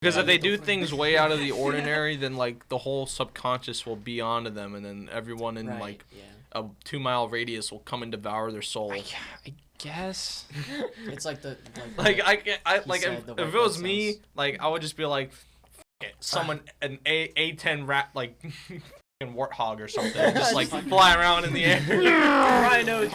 Because if they do things way out of the ordinary, then like the whole subconscious will be onto them, and then everyone in like a 2-mile radius will come and devour their soul. I guess. It's like the if it was me, like I would just be like, someone an A10 rat like warthog or something, just like fly around in the air. Rhino.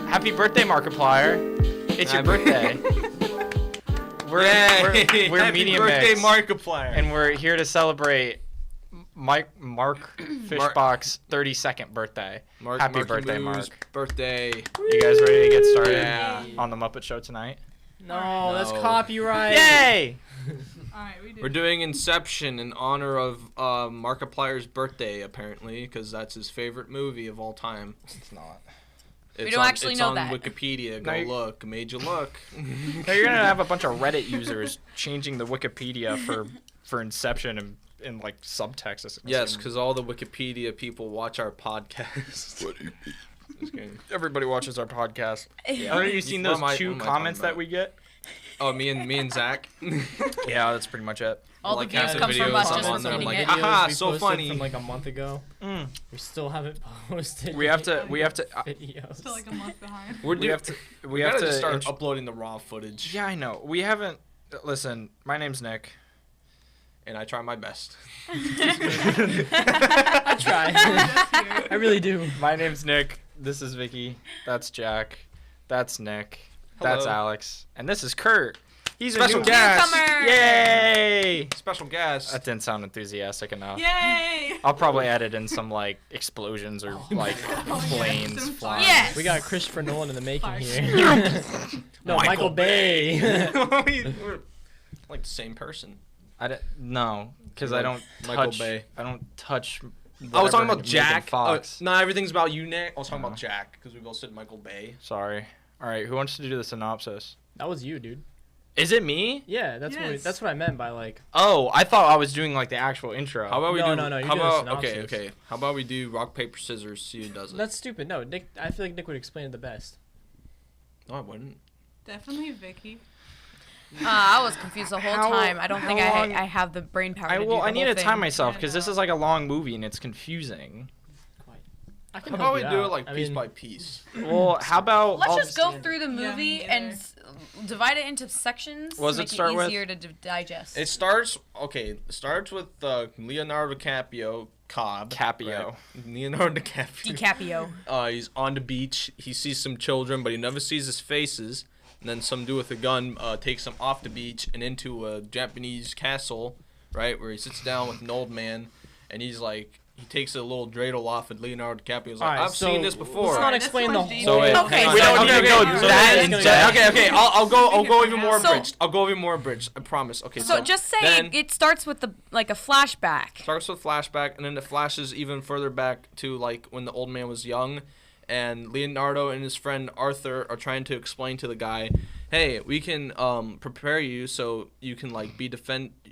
Happy birthday, Markiplier! It's your birthday. We're Happy MediaMix, birthday, Markiplier! and we're here to celebrate Mark Fishbach's 32nd birthday. Happy birthday, Mark! Birthday! You guys ready to get started Yeah. on the Muppet Show tonight? No, that's copyright. Yay! We're doing Inception in honor of Markiplier's birthday, apparently, because that's his favorite movie of all time. It's not. It's don't actually know that. that. It's on Wikipedia. Go look. Made you look. Now you're gonna have a bunch of Reddit users changing the Wikipedia for Inception and like subtext. Yes, because all the Wikipedia people watch our podcast. Just kidding. Everybody watches our podcast. Yeah. Haven't you seen those What am I two talking comments that about? we get? Oh, me and Zach. Yeah, that's pretty much it. All like the views half come the from videos us I'm just on there, I'm repeating like, it. haha, We so posted funny. From like a month ago. Mm. We still haven't posted. We have to. videos. Still like a month behind. We have to just start uploading the raw footage. Yeah, I know. We haven't. Listen, my name's Nick. And I try my best. I try. I really do. My name's Nick. This is Vicky. That's Jack. That's Nick. That's Hello. Alex. And this is Kurt. He's Special a new guest. Newcomer. Yay! Special guest. That didn't sound enthusiastic enough. Yay! I'll probably edit in some like explosions or like planes some flying. Yes. We got Christopher Nolan in the making Fire. here. No, Michael Bay. We're like the same person. No, because I don't Michael touch. Bay. I don't touch. I was talking whatever about Megan Jack. Fox. No, everything's about you, Nick. I was talking about Jack because we both said Michael Bay. Sorry. All right, who wants to do the synopsis? That was you, dude. Is it me? Yeah, that's what I meant by like. Oh, I thought I was doing like the actual intro. How about we No, do? no, no, you're How doing about synopsis. okay? How about we do rock paper scissors? See who does it. That's stupid. No, Nick. I feel like Nick would explain it the best. No, I wouldn't. Definitely Vicky. I was confused the whole How- time. I don't think how long- I have the brain power to do I the need whole to time thing. myself I because this know. is like a long movie and it's confusing. I can How help about we you do it out. like I piece mean, by piece? Well, how about Let's I'll- just go understand through the Yeah, movie me and neither. divide it into sections What does to it make start it with? easier to digest. It starts with Leonardo DiCaprio, Caprio. right? Leonardo DiCaprio. DiCaprio. He's on the beach. He sees some children, but he never sees his faces. And then some dude with a gun takes him off the beach and into a Japanese castle, right, where he sits down with an old man, and he's like, he takes a little dreidel off, and Leonardo DiCaprio's like, Alright, I've seen this Let's before. not That's explain too the much whole. detail. So wait, Okay, hang on. we don't okay, need to okay, go okay, through that. okay. I'll go even more So- abridged. I'll go even more abridged. I promise. Okay. So just say then it starts with a flashback. starts with flashback, and then it flashes even further back to like when the old man was young, and Leonardo and his friend Arthur are trying to explain to the guy, hey, we can prepare you so you can like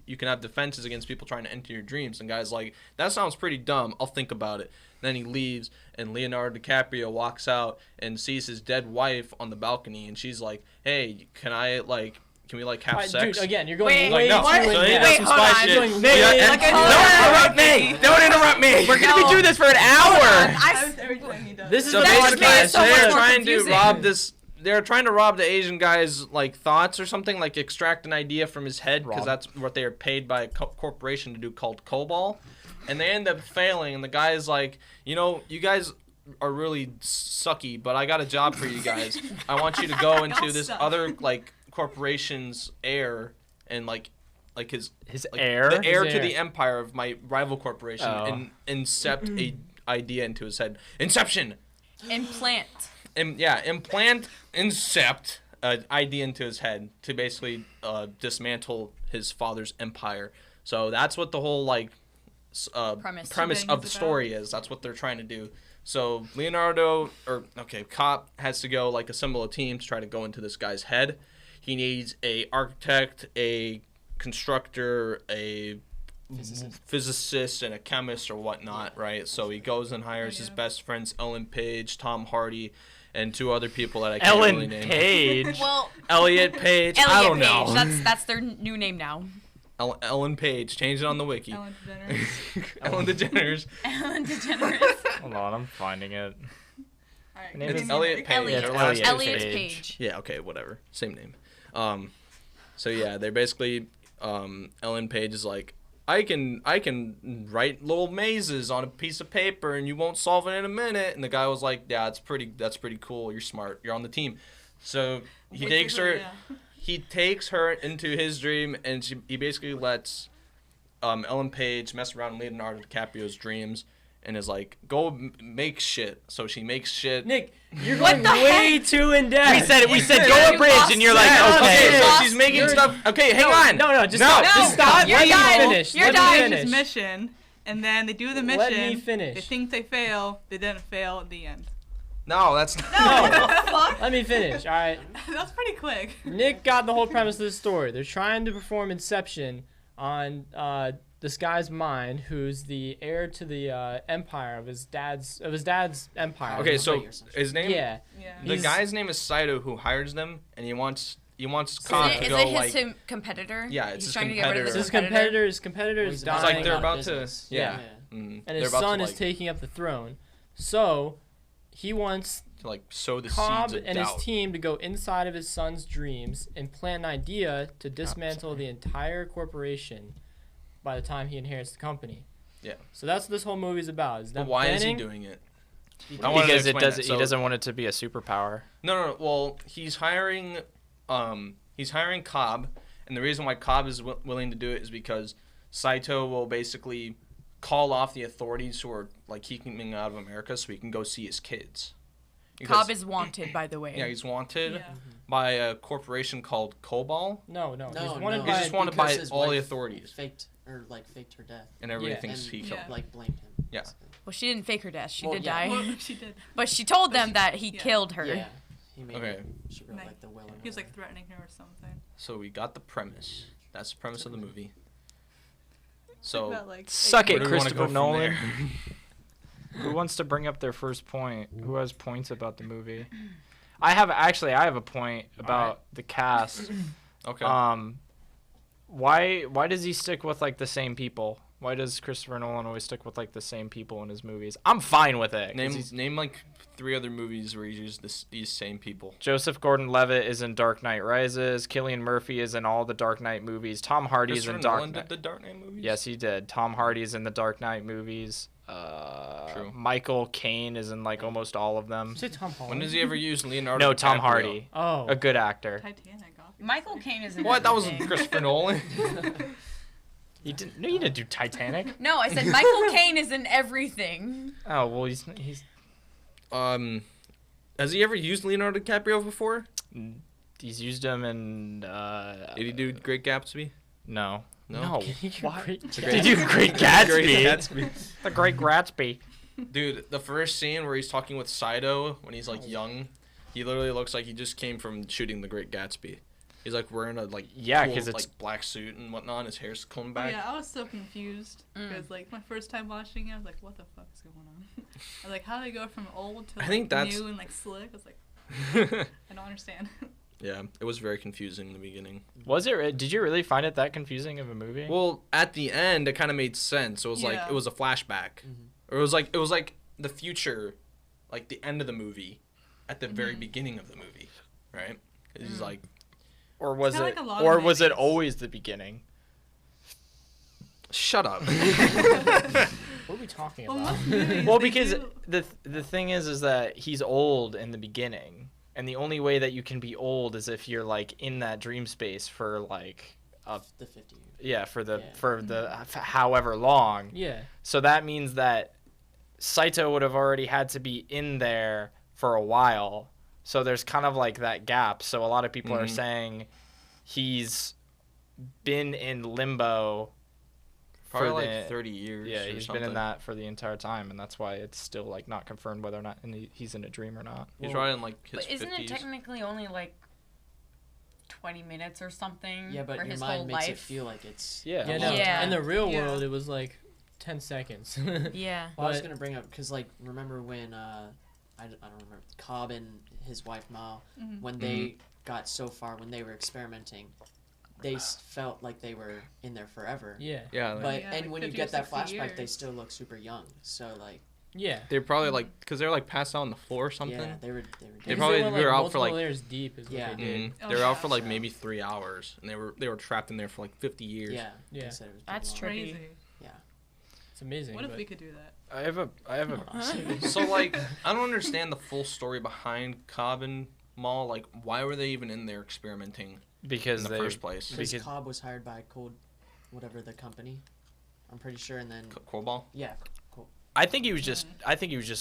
you can have defenses against people trying to enter your dreams. And guy's like, that sounds pretty dumb. I'll think about it. Then he leaves, and Leonardo DiCaprio walks out and sees his dead wife on the balcony, and she's like, hey, can we like have sex? Dude, again, you're going Wait, way no, too what? in so he depth. does Wait, some hold spy on. shit. Doing Yeah, way- and- Like, don't hold interrupt me! Don't interrupt me! We're gonna be doing this for an Hold on, hour. That's everything he does. This is So the That just made it podcast. so much they're more trying confusing. to rob this. They're trying to rob the Asian guy's like thoughts or something, like extract an idea from his head, because Rob. that's what they are paid by a corporation to do called COBOL. And they end up failing, and the guy is like, you know, you guys are really sucky, but I got a job for you guys. I want you to go into this suck. other like corporation's heir and like his like, heir? the heir His to heir. the empire of my rival corporation, Oh. and incept a idea into his head. Inception. Implant. Incept an idea into his head to basically dismantle his father's empire. So that's what the whole like Premise. premise Thing of is the about. story is. That's what they're trying to do. So Cop has to go like assemble a team to try to go into this guy's head. He needs a architect, a constructor, a physicist and a chemist or whatnot, right? So he goes and hires his best friends, Ellen Page, Tom Hardy, and 2 other people that I can't really name. Ellen Page. Well, Elliot Page. Elliot I don't Page. know. That's their new name now. Ellen Page. Change it on the wiki. Ellen DeGeneres. Ellen DeGeneres. Ellen DeGeneres. Hold on, I'm finding it. Alright, Name give is me Elliot Nick. Page. Elliot. Her last name's Elliot Page. Page. Yeah, okay, whatever. Same name. So yeah, they're basically Ellen Page is like, I can write little mazes on a piece of paper and you won't solve it in a minute. And the guy was like, yeah, that's pretty cool. You're smart. You're on the team. So he takes her. Yeah. He takes her into his dream, and he basically lets Ellen Page mess around in Leonardo DiCaprio's dreams, and is like, go make shit. So she makes shit. Nick, you're What going the way too in depth. We said You go a bridge, lost and you're me. like, Yeah, okay. Okay, so Lost. she's making You're- stuff. Okay, hang on. No, just No. stop. No, Just stop. you're Let done. me finish. You're Let done. me Finish finish. mission, and then they do the mission. Let me finish. They think they fail. They didn't fail at the end. No, that's not. No. Let me finish. All right. That's pretty quick. Nick got the whole premise of the story. They're trying to perform Inception on this guy's mind, who's the heir to the empire of his dad's empire. Okay, so his name. Yeah. Yeah. The He's- guy's name is Saito, who hires them, and he wants Cobb Is to it go his like. competitor? Yeah, it's He's his trying to get rid of So competitor. his his competitor is He's dying. It's like they're out about of to. business. Yeah. and They're his about son to, is like, taking up the throne. So he wants to like sow the Cobb seeds of and doubt. his team to go inside of his son's dreams and plan an idea to dismantle the entire corporation by the time he inherits the company. Yeah. So that's what this whole movie's about. Is But them why is he planning- doing it? I wanted to Because explain that. he So- doesn't want it to be a superpower. No. Well, he's hiring Cobb, and the reason why Cobb is willing to do it is because Saito will basically call off the authorities who are like keeping him out of America, so he can go see his kids. Because- Cobb is wanted, by the way. Yeah, he's wanted Yeah. by a corporation called Cobol. No. No, He's wanted no. He's by just wanted because by his all the wife authorities, faked her death, and everybody Yeah. thinks and he killed. Yeah. like blamed him. Yeah. basically. Well, she didn't fake her death. She Well, did yeah. die. Well, she did. But she told But them she- that he yeah. killed her. Yeah, he made Okay. it. She wrote like the will. He was like threatening her or something. So we got the premise. That's the premise of the movie. So About, like, Suck where it, do we wanna Christopher go from Nolan. there? Who wants to bring up their first point? Who has points about the movie? I have a point about the cast. Okay. Why does he stick with like the same people? Why does Christopher Nolan always stick with like the same people in his movies? I'm fine with it. 'Cause Name like 3 other movies where he used these same people. Joseph Gordon-Levitt is in Dark Knight Rises. Cillian Murphy is in all the Dark Knight movies. Tom Hardy's Christopher in Dark Nolan Knight. did the Dark Knight movies? Yes, he did. Tom Hardy's in the Dark Knight movies. True. Michael Caine is in like almost all of them. Say Tom Holland. When does he ever use Leonardo No, Tom DiCaprio? Hardy, Oh. a good actor. Titanic. Obviously. Michael Caine is in What? That was everything. Christopher Nolan. You didn't? No, you didn't do Titanic. No, I said Michael Caine is in everything. Oh well, he's Has he ever used Leonardo DiCaprio before? he's used him in. Did he do Great Gatsby? No. No. Why? Great- Did you Great Gatsby? Great Gatsby. The Great Gatsby. Dude, the first scene where he's talking with Saito when he's like young, he literally looks like he just came from shooting The Great Gatsby. He's like wearing a like Yeah, cool, 'cause it's- like black suit and whatnot. And his hair's combed Oh, back. yeah, I was so confused because like my first time watching it, I was like, "What the fuck is going on?" I was like, "How did I go from old to I like, think that's- new and like slick?" I was like, "I don't understand." Yeah, it was very confusing in the beginning. Was it? Did you really find it that confusing of a movie? Well, at the end, it kind of made sense. It was like Yeah. it was a flashback, or it was like the future, like the end of the movie, at the very beginning of the movie, right? 'Cause he's like, or was kinda it? like a lot of Or was it movies. always the beginning? shut up. What are we talking Well, about? most movies, Well, they because do- the thing is that he's old in the beginning, and the only way that you can be old is if you're like in that dream space for like The 50 years. yeah for the Yeah. however long. Yeah. So that means that Saito would have already had to be in there for a while. So there's kind of like that gap. So a lot of people are saying he's been in limbo Probably for like the 30 years. yeah, or he's something. been in that for the entire time, and that's why it's still like not confirmed whether or not he's in a dream or not. He's probably in like his But isn't 50s. it technically only like 20 minutes or something Yeah, but for your his mind whole makes life. it feel like it's. Yeah. Yeah, no. Yeah. In the real Yeah. world, it was like 10 seconds. Yeah. Well, I was But- gonna bring up because like remember when I don't remember Cobb and his wife Mal when they got so far when they were experimenting, they felt like they were in there forever. Yeah. Yeah, like, But Yeah, and like when you 50 get or that 60 flashback, they years. still look super young. So like Yeah. they're probably like, because they're like passed out on the floor or something. yeah, they were. They Because probably went, were out for, multiple like- layers deep is what Yeah. they did. Oh, They were out for yeah. like So- maybe 3 hours, and they were trapped in there for like 50 years. Yeah. Yeah. They said it was That's pretty long. true. Crazy. It's amazing. What if but- we could do that? I have a So like, I don't understand the full story behind Cobb and Maul. Like, why were they even in there experimenting because in the they first place? Because Because- Cobb was hired by whatever the company, I'm pretty sure, and then Korbal? yeah, I think he was just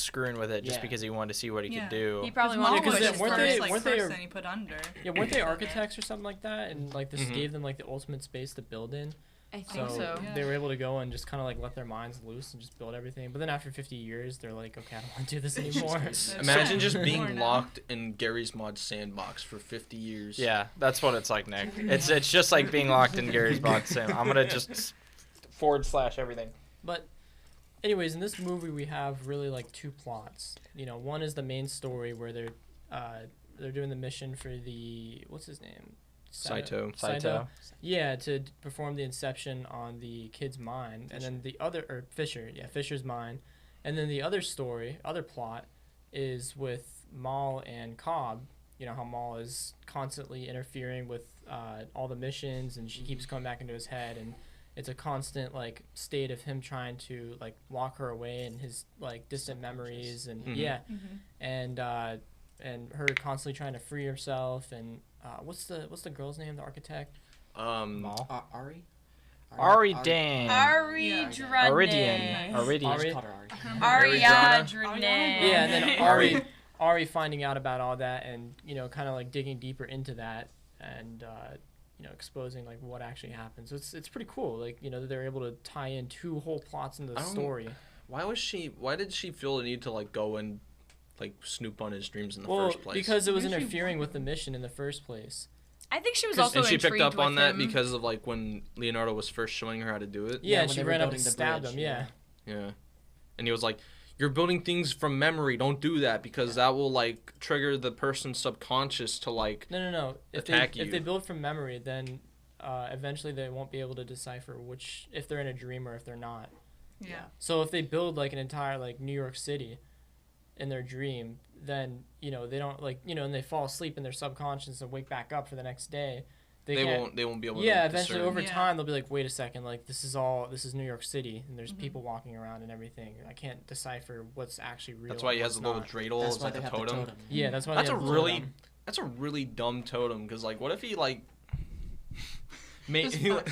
screwing with it just Yeah. because he wanted to see what he Yeah. could do. He probably Maul wanted to because push then his weren't first. they- like, weren't they- person he put under. Yeah, weren't they Okay. architects or something like that? And like this Mhm. gave them like the ultimate space to build in. I think so. Yeah. They were able to go and just kind of like let their minds loose and just build everything. But then after 50 years, they're like, okay, I don't want to do this anymore. That's Imagine just More being now. locked in Gary's Mod sandbox for 50 years. Yeah, that's what it's like, Nick. It's just like being locked in Gary's box. I'm gonna just / everything. But anyways, in this movie, we have really like two plots. You know, one is the main story where they're doing the mission for the what's his name? Saito. Saito. Yeah, to perform the Inception on the kid's mind, and then the other or Fisher's mind, and then the other plot is with Maul and Cobb. You know how Maul is constantly interfering with all the missions, and she keeps coming back into his head, and it's a constant like state of him trying to like lock her away in his like distant memories, and and her constantly trying to free herself, and what's the girl's name, the architect? Maul. Ari. Dan. Ariadne. Aridian. I Aridian. just called her Ari. Ariadne. Yeah, and then Ari finding out about all that, and you know, kind of like digging deeper into that, and you know, exposing like what actually happened. So it's pretty cool. Like, you know, they're able to tie in two whole plots into the story. Why did she feel the need to like go and like snoop on his dreams in the Well, first place? because it was Why she interfering with the mission in the first place. I think she was also and she intrigued picked up with on that him. because of like when Leonardo was first showing her how to do it. Yeah, when she they were ran up and building the stabbed bridge, him. Yeah. Yeah. And he was like, "You're building things from memory. Don't do that because that will like trigger the person's subconscious to like." No. If Attack if they you. build from memory, then eventually they won't be able to decipher if they're in a dream or if they're not. Yeah. So if they build like an entire like New York City in their dream, then you know they don't like, you know, and they fall asleep in their subconscious and wake back up for the next day. They won't be able to. Yeah, eventually discern. over Yeah. time they'll be like, wait a second, like this is New York City and there's people walking around and everything. I can't decipher what's actually real. That's why he and has a what's little not. dreidel That's as why like they a have totem. the totem. Yeah, that's why That's they a have the really totem. that's a really dumb totem because like what if he like made Just he, fuck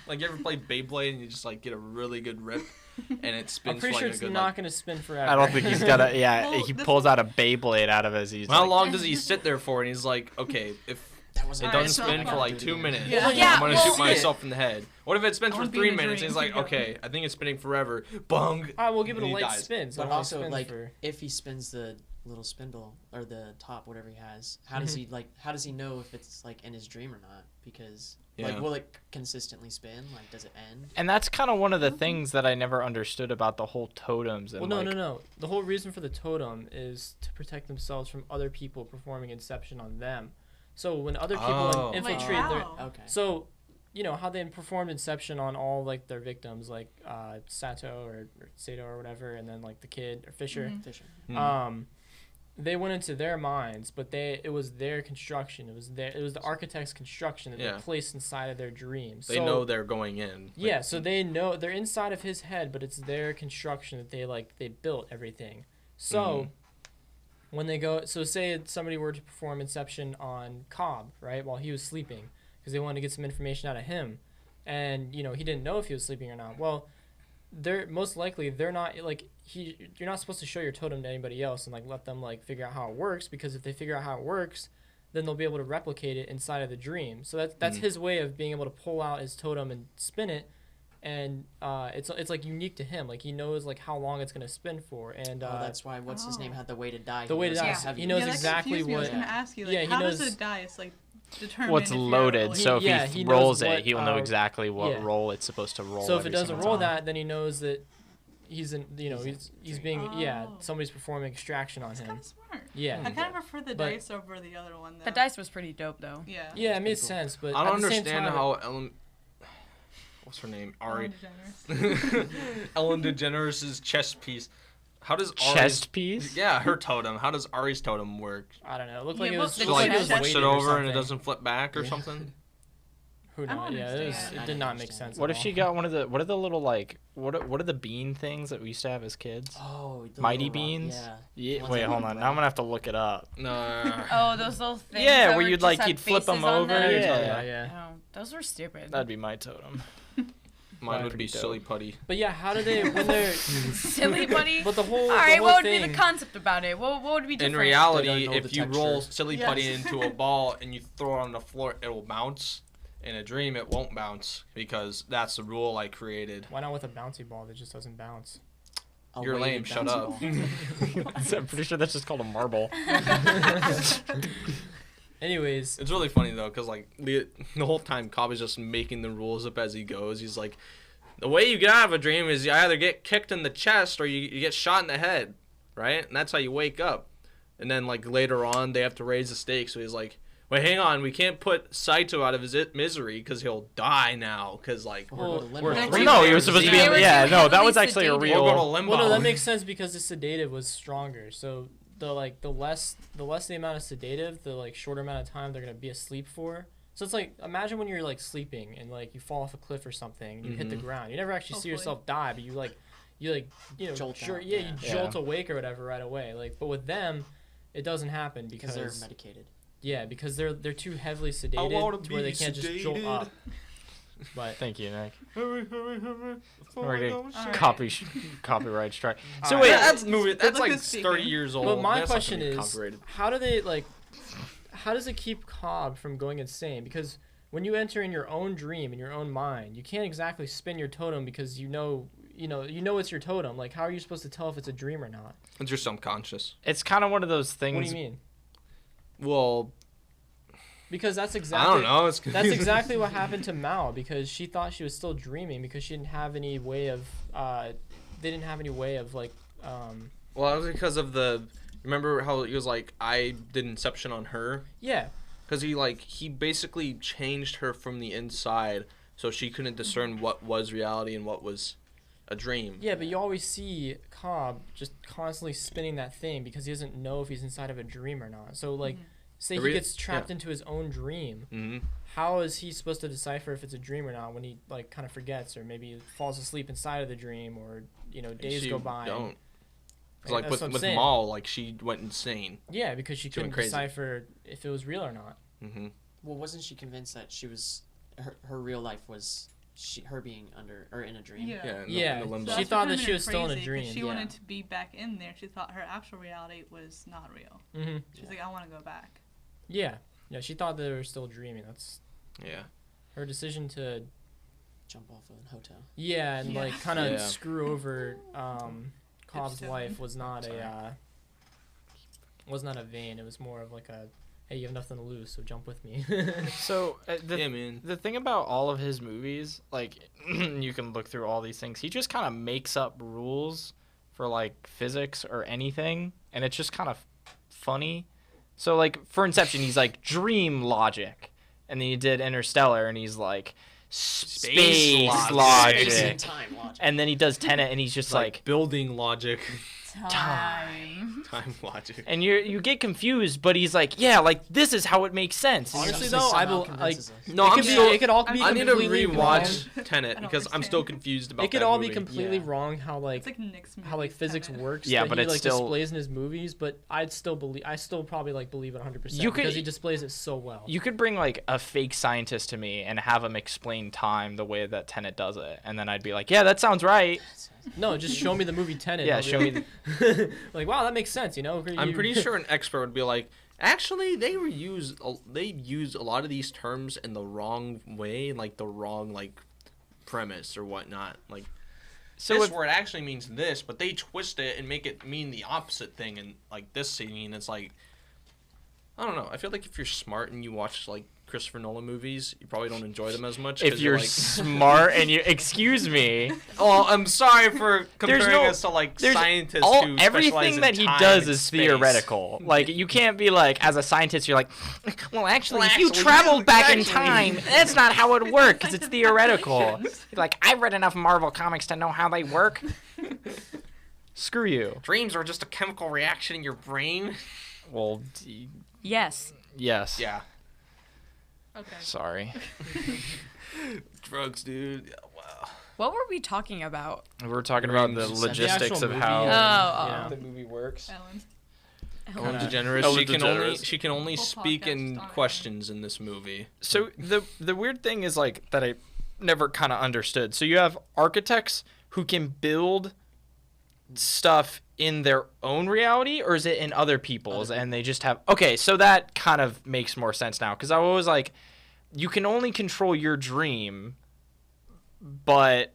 like you ever play Beyblade and you just like get a really good rip and it spins I'm pretty for sure like it's a good not like, gonna spin forever. I don't think he's got a. Yeah, Well, he this- pulls out a Beyblade out of his. He's how like, long does he sit there for? And he's like, okay, if That was it Alright, doesn't so- spin for like 2 minutes, Yeah. Yeah, I'm gonna well- shoot myself in the head. What if it spins I for wanna be 3 in a minutes? dream. And he's like, Yeah. okay, I think it's spinning forever. Bung. All right, we'll give it a And he light dies. spin. So it But only also, spins like, for... if he spins the little spindle or the top, whatever he has, how does he how does he know if it's like in his dream or not? Because Yeah. like, will it consistently spin? Like, does it end? and that's kind of one of the things that I never understood about the whole totems. And Well, like, no. The whole reason for the totem is to protect themselves from other people performing Inception on them. So when other people Oh. infiltrate Like their... how? Okay. So, you know, how they performed Inception on all, like, their victims, like Sato or Sato or whatever, and then, like, the kid or Fisher. Fisher. They went into their minds, but it was their construction. It was the architect's construction that Yeah. they placed inside of their dreams. They know they're going in. Yeah, so they know they're inside of his head, but it's their construction that they built everything. So when they go, so say somebody were to perform Inception on Cobb, right, while he was sleeping, because they wanted to get some information out of him, and you know he didn't know if he was sleeping or not. Well, they're most likely they're not like you're not supposed to show your totem to anybody else and like let them like figure out how it works, because if they figure out how it works, then they'll be able to replicate it inside of the dream. So that's his way of being able to pull out his totem and spin it, and it's like unique to him. Like he knows like how long it's gonna spin for, and that's why what's his name had the way to die. the way to die. He He knows that exactly confused me. I was what. gonna ask you, like, Yeah, he how does knows- it die? It's like determine what's if you're loaded. rolling. So if Yeah, he he knows rolls what, it, he will know exactly what yeah. roll it's supposed to roll. So if it every doesn't single roll time. that, then he knows that he's in. You know, he's being Oh. somebody's performing extraction on That's him. kind of smart. Yeah. I kind of prefer the But- dice over the other one though. The dice was pretty dope though. Yeah. Yeah, it made sense, but I don't at the same understand time, how Ellen. What's her name? Ari. Ellen DeGeneres. Ellen DeGeneres' chest piece. How does Ari's... Chest piece? Yeah, her totem. How does Ari's totem work? I don't know. It looked Yeah, like it but was. the She looked like like it was chest- flips it weighted or over and it something. doesn't flip back or Yeah. something? Who I don't knows? Yeah, it, was, understand. it I did don't not make understand. sense. What at if she all. got one of the what are the little like what are the bean things that we used to have as kids? Oh, the Mighty little rock- beans? Yeah. Yeah, Ones wait, that hold look on. red. Now I'm gonna have to look it up. No. Oh, those little things. Yeah, that where were you'd just like had you'd flip them faces on over. them? Yeah, Yeah. Oh, those were stupid. that'd be my totem. Mine would be Pretty dope. silly putty. But yeah, how do they when they're? Silly buddy. But the whole. All right, the what whole would be thing, the concept about it? What would be In different? They reality, don't know if the you roll texture. silly Yes. putty into a ball and you throw it on the floor, it will bounce. In a dream, it won't bounce because that's the rule I created. Why not with a bouncy ball that just doesn't bounce? A You're weighted lame. Shut bouncy up. ball. I'm pretty sure that's just called a marble. Anyways, It's really funny though, cause like the whole time Cobb is just making the rules up as he goes. He's like, the way you get out of a dream is you either get kicked in the chest or you get shot in the head, right? And that's how you wake up. And then like later on, they have to raise the stakes. So he's like, wait, hang on, we can't put Saito out of his misery because he'll die now. Cause like Or go to limbo. we're Well, three no, he players was supposed to be. They were Yeah, too no, that heavily was actually a sedated. real. We'll go to limbo. well, no, that makes sense because the sedative was stronger. So the less the amount of sedative, the like shorter amount of time they're gonna be asleep for. So it's like imagine when you're like sleeping and like you fall off a cliff or something, and you hit the ground. You never actually see Hopefully. yourself die, but you know Jolt sure out, yeah, yeah. you jolt awake or whatever right away. Like but with them, it doesn't happen Because because they're medicated. yeah because they're too heavily I wanna sedated to where be they can't just jolt sedated. up. But Thank you, Nick. Hurry, hurry, hurry. Alright, All right. Copyright strike. So Alright. wait, Yeah, that's movie. That's Biblically like speaking. 30 years old. But my That's not question gonna be is, copyrighted. how do they like? How does it keep Cobb from going insane? Because when you enter in your own dream in your own mind, you can't exactly spin your totem because you know it's your totem. Like, how are you supposed to tell if it's a dream or not? It's your subconscious. it's kind of one of those things. What do you mean? Well, Because that's I exactly. don't know. It's That's exactly what happened to Mao because she thought she was still dreaming because she didn't have any way of. They didn't have any way of like. Well, that was because of the. Remember how he was like, I did Inception on her? Yeah. Because he basically changed her from the inside so she couldn't discern what was reality and what was a dream. Yeah, but you always see Cobb just constantly spinning that thing because he doesn't know if he's inside of a dream or not. So like, say The he rea- gets trapped into his own dream. Mm-hmm. How is he supposed to decipher if it's a dream or not when he like kind of forgets or maybe falls asleep inside of the dream or days go by? Don't. 'Cause, Right, like that's what I'm with saying. Maul, like she went insane. Yeah, because she She went couldn't crazy. decipher if it was real or not. Mm-hmm. Well, wasn't she convinced that she was her real life was her being under or in a dream? Yeah. Yeah. Yeah, In the limbo. she that's thought what that she drove was her still in a crazy, 'cause dream, She yeah. wanted to be back in there. She thought her actual reality was not real. Mm-hmm. She's Yeah. like, I want to go back. Yeah, she thought they were still dreaming. That's Yeah. her decision to Jump off a hotel. and Yeah. like kind of Yeah. screw over Cobb's Dipstone. life was not Sorry. was not a vein. It was more of like a, hey, you have nothing to lose, so jump with me. So Yeah, man. the thing about all of his movies, like you can look through all these things, he just kind of makes up rules for like physics or anything, and it's just kind of funny. So like for Inception, he's like dream logic, and then he did Interstellar, and he's like space logic. logic. Space and time logic. And then he does Tenet, and he's just like building logic, Time. time logic. and you get confused, but he's like, yeah, like this is how it makes sense. Honestly, Somehow though, I convinces like us. No, it I'm could be, still. it could all be I need to completely wrong. rewatch Tenet I don't because I'm understand. still confused about It could that all movie. be completely Yeah. wrong how like It's like Nick's movie. how like physics Tenet. works. Yeah, that but he it's like still- displays in his movies. But I still probably like believe it 100% You could- because he displays it so well. You could bring like a fake scientist to me and have him explain time the way that Tenet does it, and then I'd be like, yeah, that sounds right. No, just show me the movie Tenet. Yeah, I'll show be me. like, wow, that makes sense. I'm pretty sure an expert would be like, actually, they use a lot of these terms in the wrong way, like the wrong like premise or whatnot. Like So this if, word actually means this, but they twist it and make it mean the opposite thing. And like this scene, it's like, I don't know. I feel like if you're smart and you watch like Christopher Nolan movies, you probably don't enjoy them as much. If 'cause you're like, smart and you excuse me, oh, I'm sorry for comparing no- us to like there's scientists who specialize everything in that he time does and is space. theoretical. Like you can't be like, as a scientist, you're like, well, actually, if you actually, traveled back in actually." time, that's not how it works because it's theoretical. Calculations. Like I've read enough Marvel comics to know how they work. Screw you. Dreams are just a chemical reaction in your brain. Well, Yes. yes. Yeah. Okay. Sorry. Drugs, dude. Yeah, wow. What were we talking about? We were talking about the Dreams. logistics The of actual how movie, Oh, the movie works. Ellen. Ellen Kinda- DeGeneres. Ellen She can only Full speak podcast in on her. questions in this movie. So the weird thing is like that I never kind of understood. So you have architects who can build stuff in their own reality, or is it in other people's? And they just have okay. So that kind of makes more sense now because I was like, you can only control your dream, but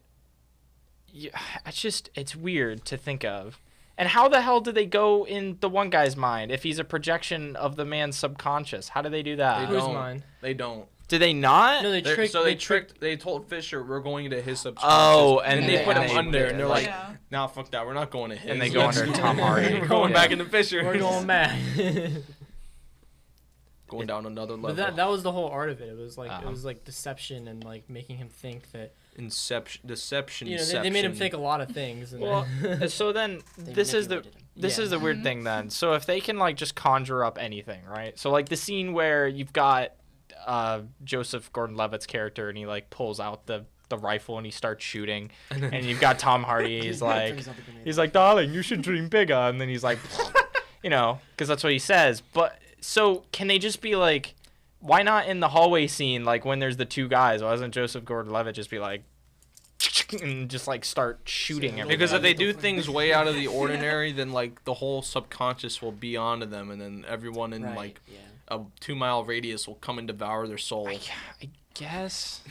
it's weird to think of. And how the hell do they go in the one guy's mind if he's a projection of the man's subconscious? How do they do that? Who's don't. mine? They don't. Do they not? No, they They're- tricked. so they tricked. tricked. They told Fisher we're going into his subconscious. Oh, and they put and him under, and they're like, Yeah. "Nah, fuck that. We're not going to his." And they go under Tom Hardy. We're going Yeah. back into Fisher. We're going mad. Going down another level. But that was the whole art of it. It was like Uh-huh. it was like deception and like making him think that Deception. you know they made him think a lot of things. And Well, then- so then They this is the manipulated him. this Yeah. is the weird thing then. So if they can like just conjure up anything, right? So like the scene where you've got Joseph Gordon-Levitt's character and he like pulls out the rifle and he starts shooting, and you've got Tom Hardy. He's like, Brings out the grenade. he's like, darling, you should dream bigger, and then he's like, you know, because that's what he says. But so can they just be like, why not in the hallway scene, like when there's the two guys? Why doesn't Joseph Gordon-Levitt just be like, and just like start shooting everybody? Because if they do things way out of the ordinary, then like the whole subconscious will be onto them, and then everyone in Right, like yeah. a 2-mile radius will come and devour their soul. I guess.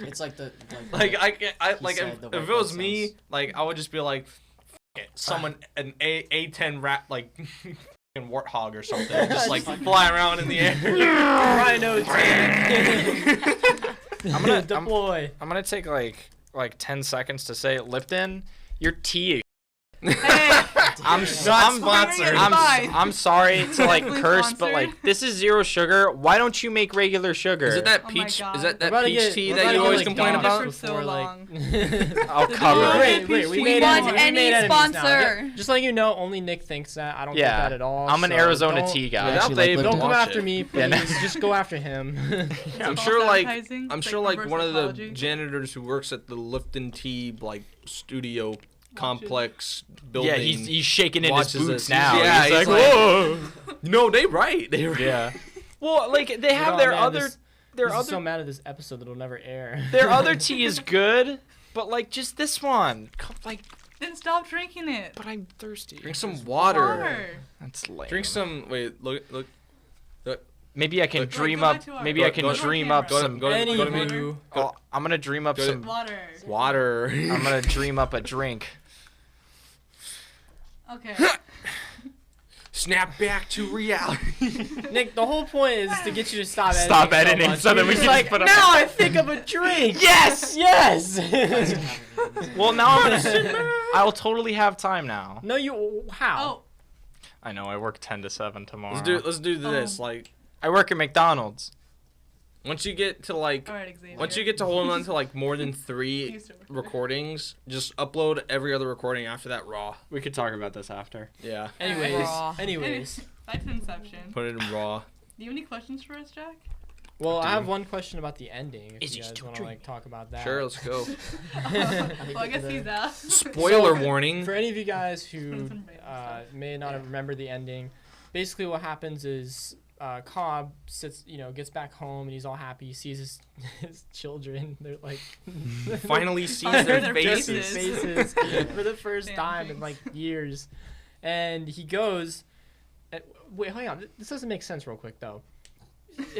It's like the Like I He like said if the it white was blood me, cells. like I would just be like, F it, summon an A10 rat like fucking warthog or something, and just like fly around in the air. Rhino I'm gonna deploy. I'm gonna take like 10 seconds to say it. Lipton, your tea is Hey, I'm sponsored. I'm sorry to like Definitely curse, but sponsored. like this is 0 sugar. Why don't you make regular sugar? Is it that Oh my peach? God. Is that We're about to peach get- tea we're that about you to always get, like, complain dogs about? For so before, long. I'll cover it. Wait, we We made want enemies. any We made enemies now. sponsor. Just letting you know, only Nick thinks that. I don't think Yeah, that at all. I'm an so Arizona don't- tea guy. Without Actually, they like Don't Lipton. come watch after it. me, Yeah, no. please. Just go after him. I'm False sure like advertising. I'm It's sure like like reverse one of the psychology. janitors who works at the Lipton Tea like studio complex building. Yeah, he's shaking in his watches boots this. now. Yeah, he's he's like, like- whoa. No, they right. They right. Yeah. Well, like they have Oh, their man, other this- their I'm other so mad at this episode that'll never air. their other tea is good, but like just this one, like. Then stop drinking it. But I'm thirsty. Drink some water. Water. That's lame. Drink some. Wait, look. Maybe I can Look, dream go up. back to our- Maybe go- I can go- dream go- up go- some. go- go to me. Anywho, Oh, I'm gonna dream up Go to- some. Water. Water. I'm gonna dream up a drink. Okay. Snap back to reality. Nick, the whole point is to get you to stop editing. Stop editing so that You're we just can like, just put up- now I think of a drink. Yes. Yes. Well, now I'm gonna. I'll totally have time now. No, you. How? Oh, I know. I work 10 to 7 tomorrow. Let's do this. Like I work at McDonald's. once you get to like all right, Xavier. once you get to holding on to like more than 3 Used to work there. recordings, just upload every other recording after that raw. We could talk about this after. Yeah. Anyways. Raw. Anyways. Back to Inception. Put it in raw. Do you have any questions for us, Jack? Well, I have one question about the ending. If Is you he guys still want to drinking? talk about that. Sure, let's go. Well, I guess he's out. Spoiler warning. For any of you guys who Some random stuff. may not have remembered the ending, basically what happens is Cobb sits, gets back home and he's all happy. He sees his children. They're like Finally sees Their their faces. faces. for the first Damn time in things. like years, and he goes. Wait, hang on. This doesn't make sense real quick though.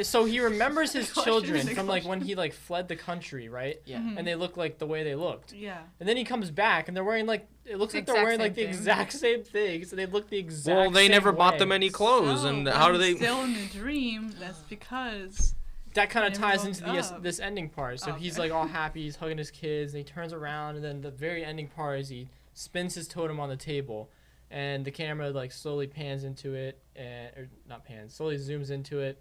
So he remembers his Question children is a from like when question. he like fled the country, right? Yeah. Mhm. And they look like the way they looked. Yeah. And then he comes back and they're wearing like it looks The like they're exact wearing same like the thing. exact same thing. So they look the exact Well, they same never bought way. them any clothes, So, and when how do he's they? Still in the dream. That's because that kind of Never ties woke into up. this ending part. So Oh, he's okay. like all happy, he's hugging his kids, and he turns around, and then the very ending part is he spins his totem on the table, and the camera like slowly pans into it, or not pans, slowly zooms into it,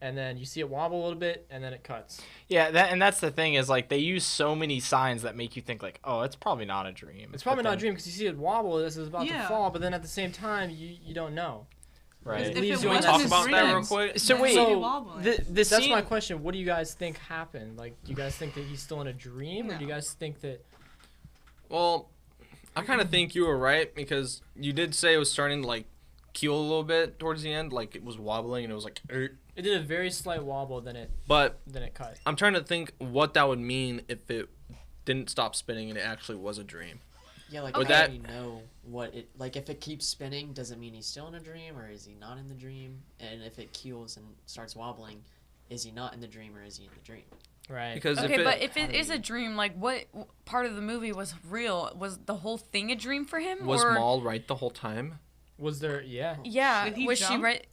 and then you see it wobble a little bit, and then it cuts. Yeah, and that's the thing is like they use so many signs that make you think like, oh, it's probably not a dream. It's probably But not a then- dream because you see it wobble as it's about to Yeah. fall, but then at the same time you don't know. Right. If leaves it you on was that Talk his about that real dreams, quick. So then wait, he'd be So, wobbling. The That's scene, my question. What do you guys think happened? Like, do you guys think that he's still in a dream, or do you No. guys think that? Well, I kind of think you were right because you did say it was starting to like keel a little bit towards the end, like it was wobbling and it was like. It did a very slight wobble, then it But cut. I'm trying to think what that would mean if it didn't stop spinning and it actually was a dream. Yeah, like Would how that- do you know what it like if it keeps spinning, does it mean he's still in a dream or is he not in the dream? And if it keels and starts wobbling, is he not in the dream or is he in the dream? Right. Because Okay, if it, but if how it do is a you- dream, like what part of the movie was real? Was the whole thing a dream for him? was or... Maul right the whole time? Was there? Yeah. Yeah, Did he was she jump? right?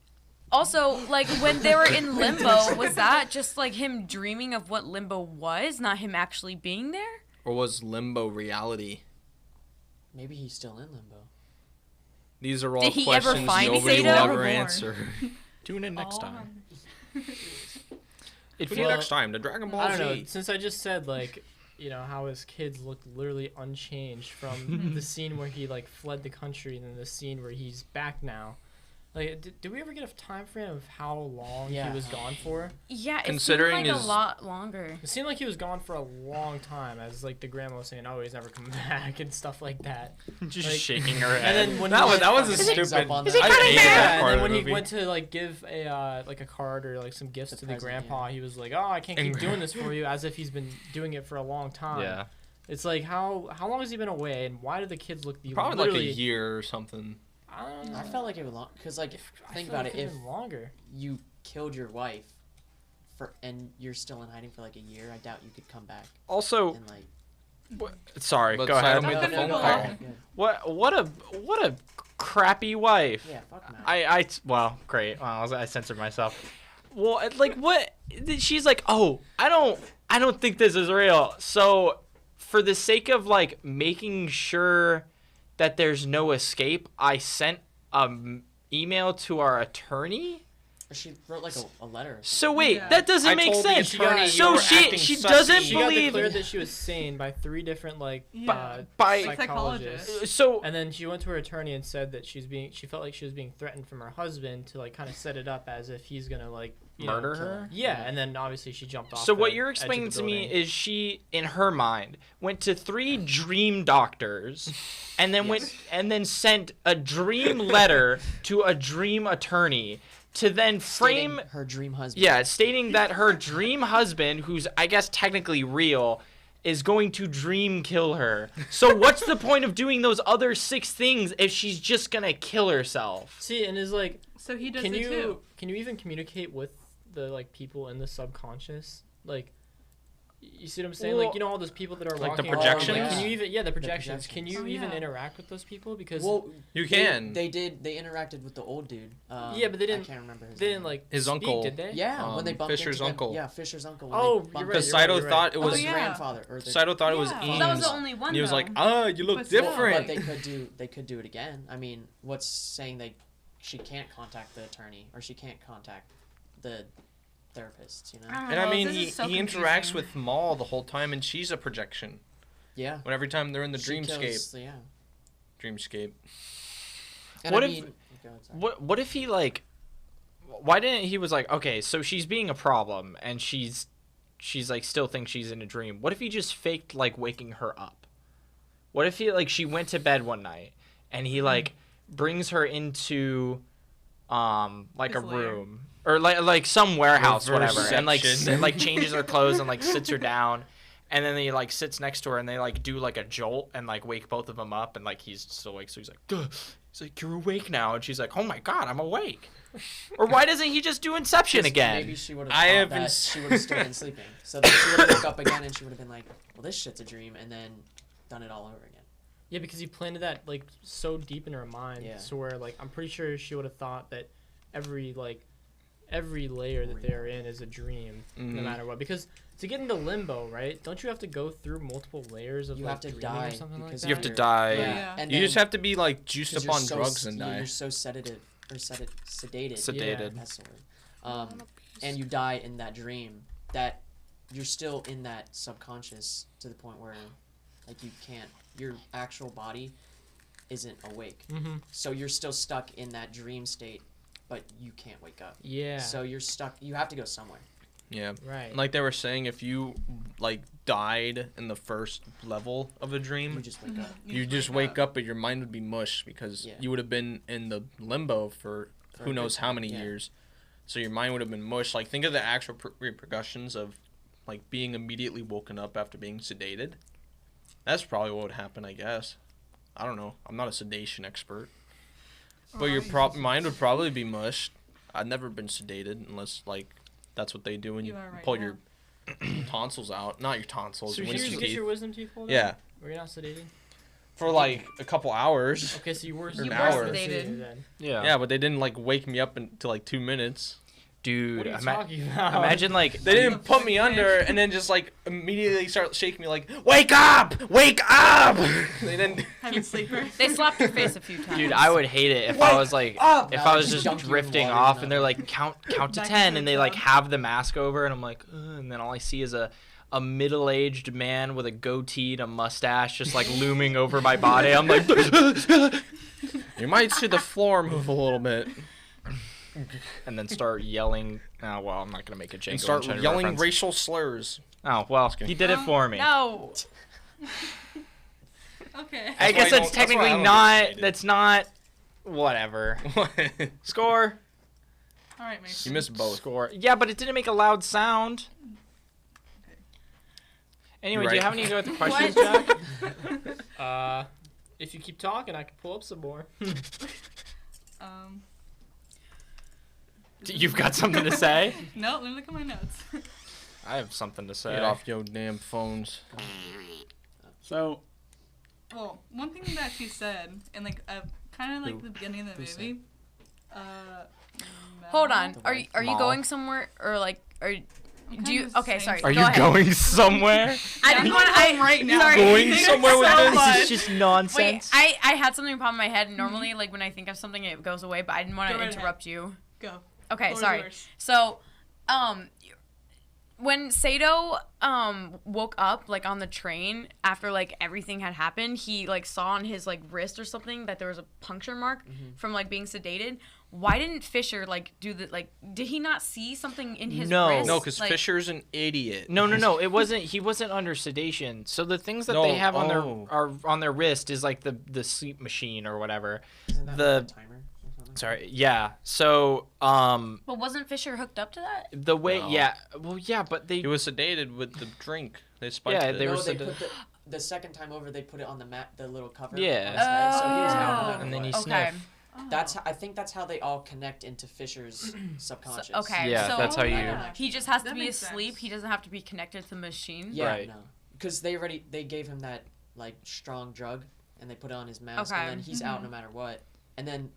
Also, like when they were in limbo, was that just like him dreaming of what limbo was, not him actually being there? Or was limbo reality? Maybe he's still in limbo. These are all Did he ever questions find nobody will Zeta? ever Reborn. answer. tune in next All time. on- It Tune feels in next time to Dragon Ball I don't Z. know. Since I just said like, how his kids looked literally unchanged from the scene where he like fled the country, and then the scene where he's back now. Like, did we ever get a time frame of how long Yeah. he was gone for? Yeah, it Considering seemed like his- a lot longer. It seemed like he was gone for a long time, as like the grandma was saying, "Oh, he's never coming back" and stuff like that. just Like- shaking her And head. then when That he was went- that was a Is it- stupid. Up on I the- hated Yeah, that and part then of when the he movie. went to like give a like a card or like some gifts The to the present, grandpa, he was like, "Oh, I can't keep And- doing this for you," as if he's been doing it for a long time. yeah. It's like how long has he been away, and why do the kids look Probably like a literally? year or something. I don't know. I felt like it was long because like I think feel about like it, could've if been longer. you killed your wife and you're still in hiding for like a year, I doubt you could come back Also, and like sorry, But go Saito ahead. made the No, phone no, call. no. What a crappy wife. Yeah, fuck Matt. Well, great. Well, I censored myself. Well, like what? She's like, oh, I don't think this is real. So, for the sake of like making sure that there's no escape, I sent email to our attorney. Or she wrote like a letter. So wait, Yeah. that doesn't I make told the sense. attorney you So were she acting doesn't sussy. She got believe declared that she was sane by 3 different like by- psychologists. so And then she went to her attorney and said that she felt like she was being threatened from her husband to like kind of set it up as if he's gonna like murder kill her. her. Yeah, and then obviously she jumped off. So what the you're edge of explaining the to me building. is she, in her mind, went to 3 dream doctors, and then sent a dream letter to a dream attorney to then frame, Stating her dream husband. yeah, stating that her dream husband, who's I guess technically real, is going to dream kill her. So what's the point of doing those other 6 things if she's just gonna kill herself? See, and is like, So he does can it you too. can you even communicate with the like people in the subconscious? Like, you see what I'm saying? Well, Like, all those people that are like the walking around, projections? Like, can you even the projections? Can projections. you Oh, even yeah. interact with those people? Because Well, You can. They interacted with the old dude. Yeah, but they didn't- I can't remember his they name. didn't like His speak, uncle. did they? Yeah, when they bumped Fisher's into them- uncle. Yeah, Fisher's uncle. when Oh, they you're bumped right, into Because you're right, Saito you're thought it Oh, was his yeah. grandfather. Or their, Saito thought it was Yeah. Eames. Well, That was the only one. And he was though. like, "Ah, you look But still, different." But they could do it again. I mean, what's saying she can't contact the attorney or she can't contact the therapist? You know? I don't And I know, mean, this he is so interacts confusing. with Maul the whole time, and she's a projection. Yeah. When every time they're in the She dreamscape. kills- yeah. Dreamscape. And What I if- mean, go ahead, sorry. What if he like? Why didn't he was like, okay, so she's being a problem and she's like still thinks she's in a dream. What if he just faked like waking her up? What if he like she went to bed one night and he like brings her into like His a lair. room or like some warehouse whatever and like Reverseception. and like changes her clothes and like sits her down. And then he like sits next to her and they like do like a jolt and like wake both of them up and like he's still awake, so he's like, "Duh." He's like, "You're awake now," and she's like, "Oh my god, I'm awake." Or why doesn't he just do Inception 'Cause again? Maybe she would I have have thought that been she would have still been sleeping. So then she would have woke up again and she would have been like, well, this shit's a dream, and then done it all over again. Yeah, because he planted that like so deep in her mind, Yeah. so where like I'm pretty sure she would have thought that every like every layer that they're in is a dream, no matter what. Because to get into limbo, right? Don't you have to go through multiple layers of You like have to dreaming die or something like because that? You have to you're- die. Yeah. And You then, just have to be like juiced 'cause up you're on so drugs and yeah, die. You're so sedated or sedated. Sedated. That's the word. And you die in that dream that you're still in that subconscious to the point where like you can't, your actual body isn't awake. Mm-hmm. So you're still stuck in that dream state, but you can't wake up. Yeah. So you're stuck, you have to go somewhere. Yeah. Right. Like they were saying, if you like died in the first level of a You dream, just wake up. you just wake up, but your mind would be mush because Yeah. you would have been in the limbo for For a who good knows how time, many yeah. years. So your mind would have been mush. Like think of the actual repercussions of like being immediately woken up after being sedated. That's probably what would happen, I guess. I don't know. I'm not a sedation expert. But your mind would probably be mushed. I've never been sedated unless like that's what they do when you, You are right pull now. your tonsils out. Not your tonsils, So your you wisdom get teeth. your wisdom teeth pulled out? Yeah. Were you not sedated? For like a couple hours. Okay, so you were You you were were sedated. then. Yeah. Yeah, but they didn't like wake me up until like 2 minutes. Dude, What are you talking about? imagine like They didn't put me under and then just like immediately start shaking me like, wake up! Wake up! They didn't. Having sleeper. They slapped your face a few times. Dude, I would hate it if I was like, up! if Now I they was just just dunk you in drifting water off and and they're like, count to Back to 10, the and they like tub. have the mask over, and I'm like, ugh, and then all I see is a middle-aged man with a goatee and a mustache just like looming over my body. I'm like, You might see the floor move a little bit and then start yelling. Oh well, I'm not gonna make a Django and start Unchained yelling reference. racial slurs. Oh well, he did it for me. No. Okay. I why guess I that's don't- that's why I technically don't get not. sedated. That's not. Whatever. Score. All right, You Mason. missed both. Score. Yeah, but it didn't make a loud sound. Anyway, You're do you right. have any other questions, Jack? If you keep talking, I can pull up some more. Um. You've got something to say? No, let me look at my notes. I have something to say. Get off your damn phones. So, Well, one thing that she said, and like kind of like the beginning of the Who said? movie. Hold on. The Are white you mall. going somewhere or like are you, do you? Okay, sorry. are go you ahead. going somewhere? I didn't want I'm right now. Sorry. Going Thank you somewhere with so this? much. This is just nonsense. Wait, I had something pop in my head. Normally, like when I think of something, it goes away. But I didn't want Go to right interrupt you. Go. Okay, Floor's sorry. yours. So, when Sato woke up like on the train after like everything had happened, he like saw on his like wrist or something that there was a puncture mark from like being sedated. Why didn't Fisher like do the like? Did he not see something in his No. wrist? No, because like, Fisher's an idiot. No. It wasn't. He wasn't under sedation. So the things that No, they have on oh. their are on their wrist is like the sleep machine or whatever. Isn't that The- like a timer or something? Sorry. Yeah. So But wasn't Fisher hooked up to that? the way No. yeah. Well yeah, but they He was sedated with the drink. They spiked Yeah, it. they were No, they sed- put the second time over, they put it on the mat, the little cover. Yeah. on his head, so he was out no matter And then what. he Okay. sniffed. That's I think that's how they all connect into Fisher's subconscious. Okay. Yeah, so that's how you. Yeah. he just has to That be makes asleep. sense. He doesn't have to be connected to the machine. Yeah, Right. no, because they gave him that like strong drug, and they put it on his mask, Okay. and then he's out Mhm. no matter what. And then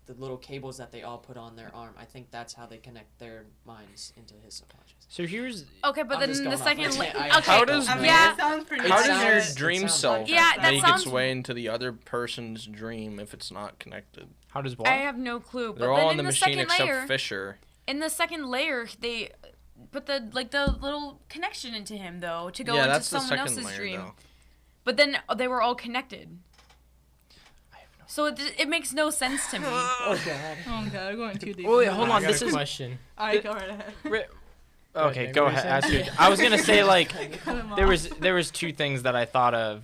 the little cables that they all put on their arm, I think that's how they connect their minds into his subconscious. So here's Okay, but I'm then just the going off second. my tangent. Okay. How does- I mean, Yeah. it sounds pretty How It does good. your sounds- dream it sounds self like Yeah, that make sounds- its way into the other person's dream if it's not connected? how does what? I have no clue. But They're then all on in the the machine second except layer, Fisher. in the second layer, they put the little connection into him though to go Yeah, into that's the someone second else's layer, dream. though. But then they were all connected. I have no. So it makes no sense to me. Oh god. Oh god, I'm going too deep. Wait, into hold that. on, I got this a is- question. Alright, go right ahead. Okay, Nick, go what were you ahead. Ask saying? your, I was gonna say like Cut him there off. was two things that I thought of.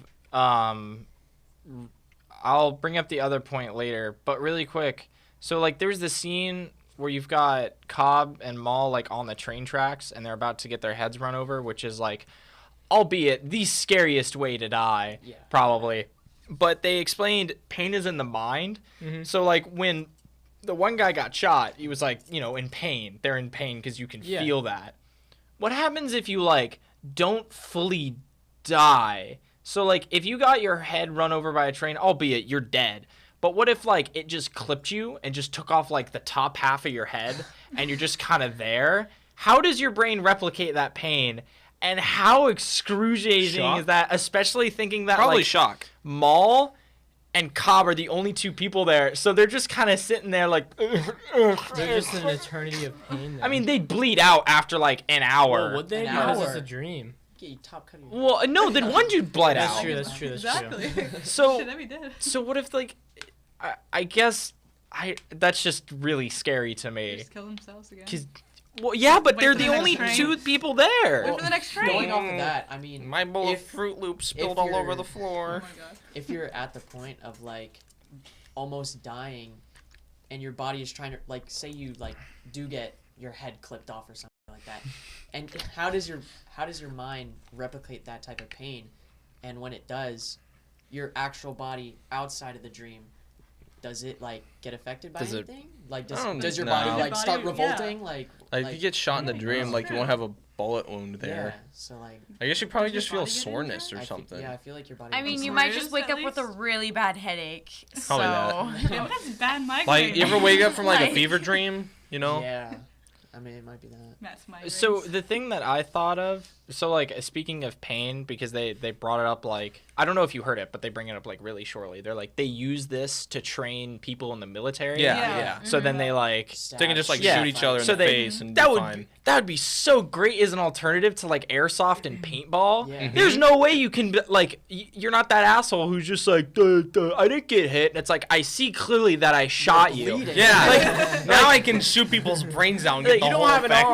I'll bring up the other point later, but really quick. So like there's the scene where you've got Cobb and Maul like on the train tracks and they're about to get their heads run over, which is like, albeit the scariest way to die, Yeah. probably. But they explained pain is in the mind. Mhm. So like when the one guy got shot, he was like, in pain. They're in pain because you can Yeah. feel that. What happens if you like don't fully die? So like if you got your head run over by a train, albeit you're dead, But what if like it just clipped you and just took off like the top half of your head and you're just kind of there? How does your brain replicate that pain? And how excruciating Shock? is that? Especially thinking that Probably like shock. Maul and Cobb are the only 2 people there, so they're just kind of sitting there like. They're just an eternity of pain. Then. I mean, they'd bleed out after like an hour. Well, would they? An Because hour. it's a dream. Get you top cutting. Well, no, then one dude bled That's out. true. That's true. That's Exactly. So- Shit, that'd be dead. So what if like, I guess that's just really scary to They me. just kill themselves again. 'Cause- Well, yeah, but Wait they're for the the next only train. 2 people there. Wait for the next train. Going off of that, I mean, My bowl of if- Fruit Loops spilled if all you're- over the Oh floor. my god. if you're at the point of like almost dying and your body is trying to like say you like do get your head clipped off or something like that, and how does your mind replicate that type of pain? And when it does, your actual body outside of the dream, does it like get affected by Does it- anything? Like I don't does your know. body Your like start body- yeah. revolting? Like Like, if you get shot in the Oh my dream, God. like you won't have a bullet wound there. yeah. So like I guess you probably Does just your feel body get soreness injured? or I feel- something. yeah, I feel like your body. I mean, goes- you might Bruised, just wake at up with a least? really bad headache. Probably so. Yeah, what has bad migraine? Like, you ever wake up from like a Like- fever dream? You know? Yeah. I mean, it might be that. Matt's migraines. So the thing that I thought of, so like speaking of pain, because they brought it up like, I don't know if you heard it, but they bring it up like really shortly. They're like, they use this to train people in the military. Yeah, Yeah. yeah. So then they like, They can just like Yeah. shoot each other in So the they- face and that be would fine. that would be so great as an alternative to like airsoft and paintball. Yeah. Mhm. There's no way you can like you're not that asshole who's just like duh, I didn't get hit. And it's like I see clearly that I shot you. bleeding. Yeah, Like- now I can shoot people's brains out and get Like, the you don't whole have an effect.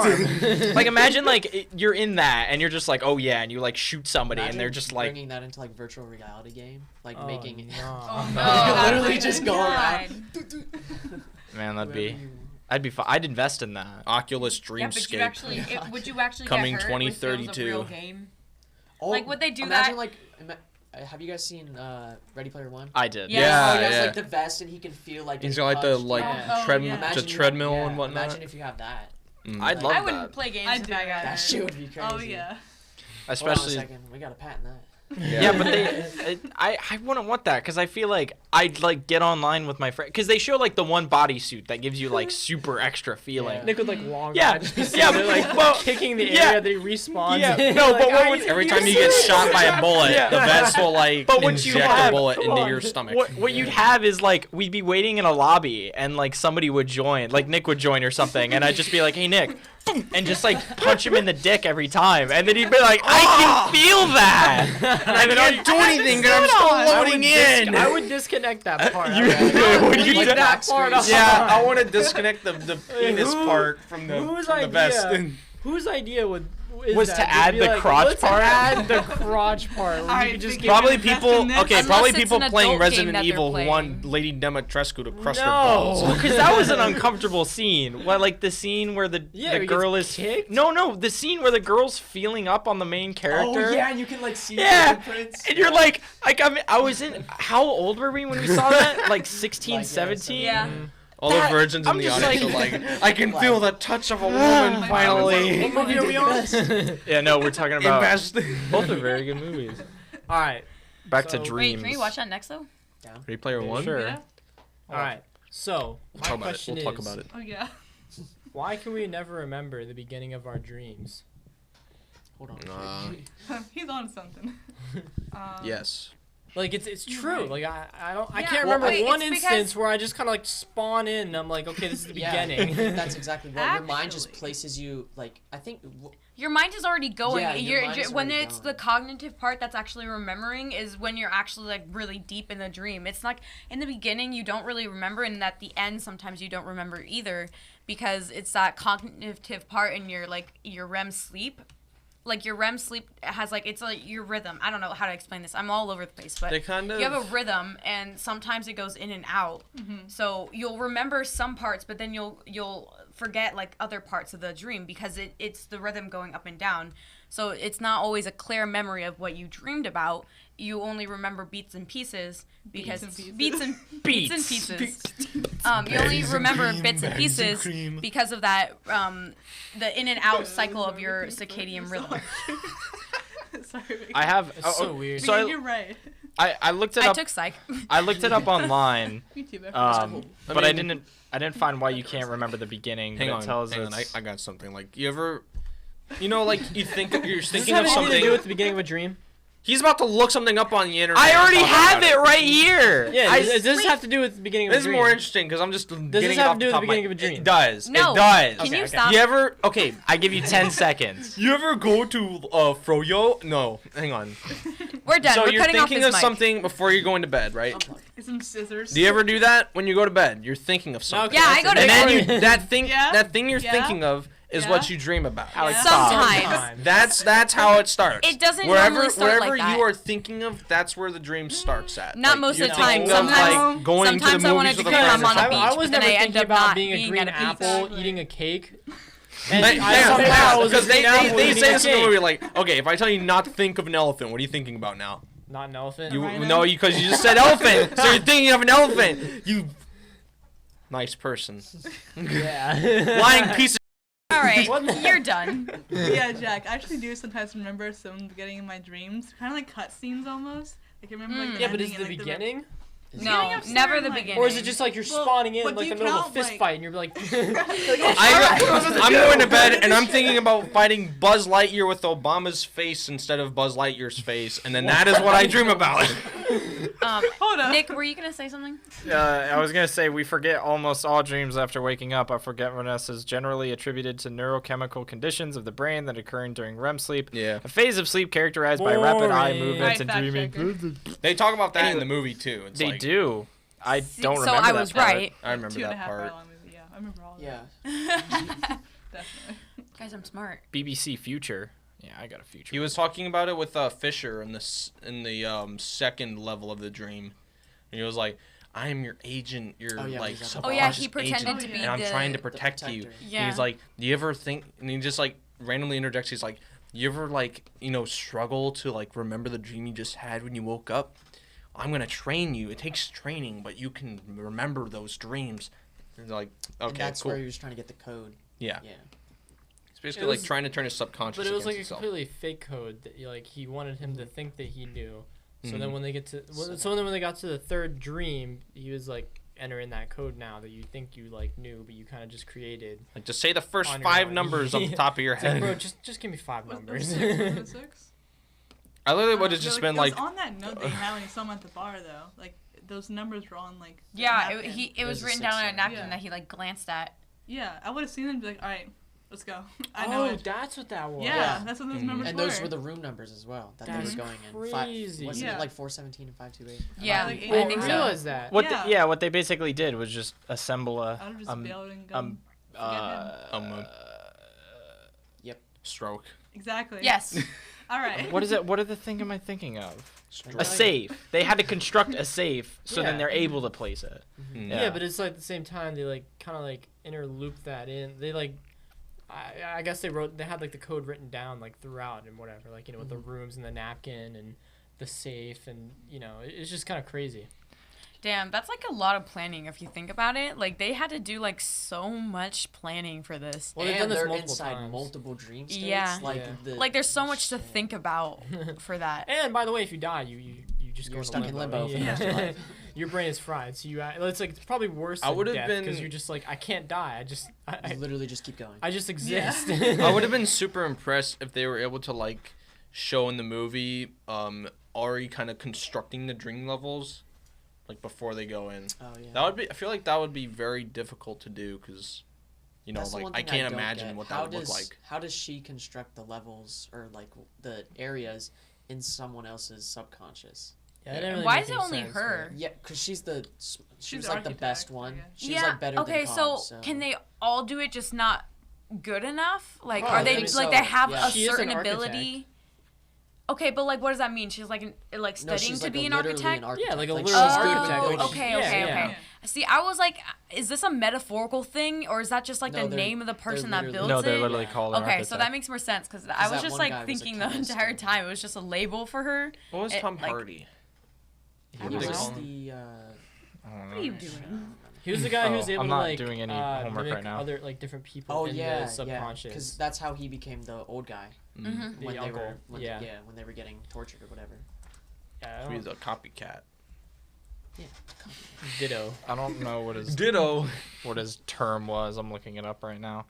arm. Like imagine like you're in that and you're just like oh yeah and you like shoot somebody and they're Imagine just like bringing that into like virtual reality game, like Oh, making it. no. Oh no. You could literally God. just go God. around. man that'd be Whoever you- I'd be I'd invest in that. Oculus Yeah, but you Dreamscape. actually, would you actually Coming get hurt if it was a 2032. real game? Oh, Like, would they do imagine, that- Like, have you guys seen Ready Player One? I did. Yeah. Yeah, Oh, he has yeah. like the vest and he can feel like. He's getting got like the punched. like Yeah. Oh, yeah. the Imagine you treadmill have, and whatnot. Imagine if you have that. Mm. I'd love I wouldn't that. play games I'd if do I got that. That hurt. shit would be crazy. Oh yeah. Hold on a Especially second, we gotta patent that. yeah, but I wouldn't want that because I feel like I'd like get online with my friend because they show like the one bodysuit that gives you like super extra feeling. Yeah. Nick with like long Yeah, arms, just be yeah, sitting there, but- like well, kicking the yeah. area that he respawns. Yeah, in. no, Like, but what I- would- Every time you get shot by a bullet, Yeah. the vest will like But what you inject have- a bullet come into on. your stomach. What you'd have is like we'd be waiting in a lobby and like somebody would join, like Nick would join or something, and I'd just be like, "Hey Nick," and just like punch him in the dick every time, and then he'd be like, "I can feel that," and then I'd do anything because I'm still I would loading in. I would disconnect that part. You- I would would you leave do- that part off. Yeah, I want to disconnect the penis who- part from the, whose from the vest. idea? Whose idea is Was that? to They'd add be the like, crotch let's part? add the crotch part. Where I you could just think get Probably invest people. in this. Okay, Unless probably it's people an playing adult game Resident that they're Evil playing. want Lady Dimitrescu to crush their No. balls. because that was an uncomfortable scene. What, like the scene where the Yeah, he girl gets is kicked? No, the scene where the girl's feeling up on the main character. Oh yeah, and you can like see Yeah, the footprints. and you're like I was in. How old were we when we saw that? Like 16, Like, yeah, 17. Yeah. All That- the virgins I'm in the just audience like- are like, I can Like- feel the touch of a Oh woman my finally. God. What movie are we on? Yeah, no, we're talking about Invest. both are very good movies. All right. Back So- to Wait, dreams. Wait, can we watch that next though? Ready Player One? Sure. Yeah. All right. So We'll my talk about it. question We'll talk is, about it. Oh yeah. why can we never remember the beginning of our dreams? Hold on. He's on something. Yes. Like it's You're true. right. Like I don't I Yeah, can't well, remember wait, one it's instance because- where I just kind of like spawn in and I'm like, okay, this is the beginning. That's exactly what your mind just Actually. places you like. I think Your mind is already going. Yeah, your mind is When already it's going. the cognitive part that's actually remembering is when you're actually like really deep in the dream. It's like in the beginning you don't really remember, and at the end sometimes you don't remember either because it's that cognitive part in your like your REM sleep. Like your REM sleep has like it's like your rhythm. I don't know how to explain this. I'm all over the place, but They kind of. you have a rhythm, and sometimes it goes in and out. So you'll remember some parts, but then you'll forget like other parts of the dream because it's the rhythm going up and down. So it's not always a clear memory of what you dreamed about. You only remember beats and pieces because Beats and beats and pieces. You only remember bits and pieces because of that the in and out cycle of your circadian rhythm. Sorry. I have. It's so weird. So You're right. I looked it I up. took psych. I looked it up online. Me too, but But I didn't find why you can't remember the beginning. Hang but on, it tells hang on. us. I got something. Like, you ever, like you're Does thinking this of have anything to something. do with the beginning of a dream? He's about to look something up on the internet. I and already talk have about it right here. Yeah, does this have to do with the beginning of a This is dream? more interesting because I'm just getting this it have off to do the with top the my- beginning of a dream? It does. No. It does. Can you okay. stop? You ever? Okay. I give you 10 seconds. You ever go to Froyo? No. Hang on. We're done. So We're you're cutting off thinking this of mic. something before you're going to bed, right? Get some scissors. Do you ever do that when you go to bed? You're thinking of something. Okay, Yeah, I go to And bed. then you, Yeah. that thing you're Yeah. thinking of is Yeah. what you dream about. Alex, Yeah. stop. Sometimes. That's how it starts. It doesn't wherever normally start wherever like that. you are thinking of, that's where the dream starts at. Not Like, most you're of the time. thinking of, Sometimes- like, going sometimes to I the wanna movies with a dream friend I'm or on a something. I beach, was but then never I end thinking up about not being a being green at a beach. apple Exactly. eating a cake. Hang And on, I somehow was a because green apple they eating say a this in the cake. movie, like, okay, if I tell you not to think of an elephant, what are you thinking about now? Not an elephant. You rhino? no, because you just said elephant, so you're thinking of an elephant. You nice person, Yeah. lying piece of. All right, What the- you're done. Yeah, Jack. I actually do sometimes remember some beginning of my dreams, kind of like cutscenes almost. Like I remember like the Yeah, but is ending the and, like, beginning? No, Beginning of never certain, the like- beginning. Or is it just like you're Well, spawning in but like do the you middle of a count, fist like- fight and you're like, I'm going to bed and I'm thinking about fighting Buzz Lightyear with Obama's face instead of Buzz Lightyear's face, and then that is what I dream about. Hold up. Nick, were you gonna say something? I was gonna say we forget almost all dreams after waking up. Our forgetfulness is generally attributed to neurochemical conditions of the brain that occur during REM sleep. Yeah, A phase of sleep characterized by rapid eye Boring. movements Right, and fact dreaming. checker. they talk about that in Anyway, the movie too. It's They like, do. I don't So remember I that was part. right. I remember 2.5 that hour part. long movie. Yeah, I remember all of Yeah. that. Definitely. Guys, I'm smart. BBC Future. Yeah, I got a future. He was talking about it with Fisher in the second level of the dream, and he was like, "I am your agent. You're Oh, yeah, like he's at the Oh yeah, subconscious he pretended agent, to be and I'm the. trying to protect you." protector. And Yeah. he's like, "Do you ever think?" And he just like randomly interjects. He's like, "You ever like struggle to like remember the dream you just had when you woke up? I'm gonna train you. It takes training, but you can remember those dreams." And they're like, And "Okay, that's cool." where he was trying to get the code. Yeah, Yeah. it's basically It was- like trying to turn his subconscious but it was like a against itself. completely fake code that he wanted him to think that he knew. So Mhm. then when they get to so then when they got to the third dream, he was like entering that code now that you think you like knew, but you kind of just created. Like, just say the first On your 5 own. numbers off the top of your It's like, head. bro, just give me 5 Was numbers. it 6? Was it 6? I literally would have No, just it been was like, on that note they had when you saw him at the bar though. Like those numbers were on like. the Yeah, napkin. it was There's a written 6 down on a there. napkin Yeah. that he like glanced at. Yeah, I would have seen them and be like, all right, let's go. I know Oh, it. that's what that was. Yeah, Yeah. that's what those Mhm. numbers And were. those were the room numbers as well that they That's were going in. crazy. Wasn't Yeah. it like 417 and 528? Yeah, like I eight I think didn't or so. realize that. What they basically did was just assemble I would have just bailed and gone. stroke. Exactly. Yes. All right. what is it? What are the thing am I thinking of? Stroke. A safe. They had to construct a safe, so then Yeah. they're able to place it. Mm. Yeah. but it's like at the same time they like kind of like interloop that in. They like, I guess they had like the code written down like throughout and whatever, like with the rooms and the napkin and the safe and it's just kind of crazy. Damn, that's like a lot of planning if you think about it. Like they had to do like so much planning for this. Well, they've and done this they're multiple inside times. multiple dream states. Yeah. Like, Yeah. Like there's so much to think about for that. And by the way, if you die, you just You're go stuck in limbo for the rest of your life. Your brain is fried, so it's probably worse I than would've death because been- you're just like I can't die. I You literally just keep going. I just Yeah. exist. I would have been super impressed if they were able to like show in the movie Ari kind of constructing the dream levels like before they go in. Oh yeah. That would be. I feel like that would be very difficult to do because, That's the like one I thing can't don't imagine get. what How that would does, look like. How does she construct the levels or like the areas in someone else's subconscious? Yeah, that didn't really Why make is it any only sense, her? Yeah, because she's the She's like the architect, best I one. guess. She's yeah. like better okay, than so Cobb, can they all do it just not good enough? Like Oh, are I they think like so, they have yeah. a She is an certain architect. ability? Okay, but like what does that mean? She's like No, studying she's to like be an literally architect? Yeah, like a Like, literal she's good with architect, building. which- Okay, yeah, okay, yeah. okay. See, I was like, is this a metaphorical thing or is that just like No, the they're- name of the they're person that literally- builds No, it? they're literally called an Okay, so architect. that makes more sense because I was that just one like guy was a thinking the chemist, entire too. time it was just a label for her. What was it, Tom like- Hardy? He What do they was call him? the. What are you doing? He was the guy who was Oh, able I'm to not like doing any homework mimic right now. other like different people Oh in yeah, the subconscious. because that's how he became the old guy Mm-hmm. The when they uncle, were when yeah. when they were getting tortured or whatever. Yeah, He's a copycat. ditto. I don't know what his Ditto. what his term was. I'm looking it up right now.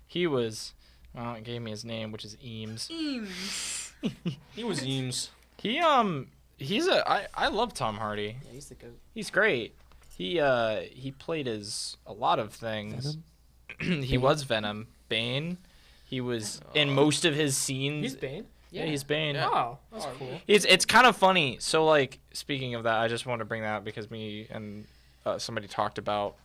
He was, well, it gave me his name, which is Eames. He was Eames. I love Tom Hardy. Yeah, he's the goat. He's great. He played as a lot of things. He was Venom, Bane. He was in most of his scenes. He's Bane. Yeah, he's Bane. Yeah. Oh, that's cool. It's kind of funny. So like, speaking of that, I just want to bring that up because me and somebody talked about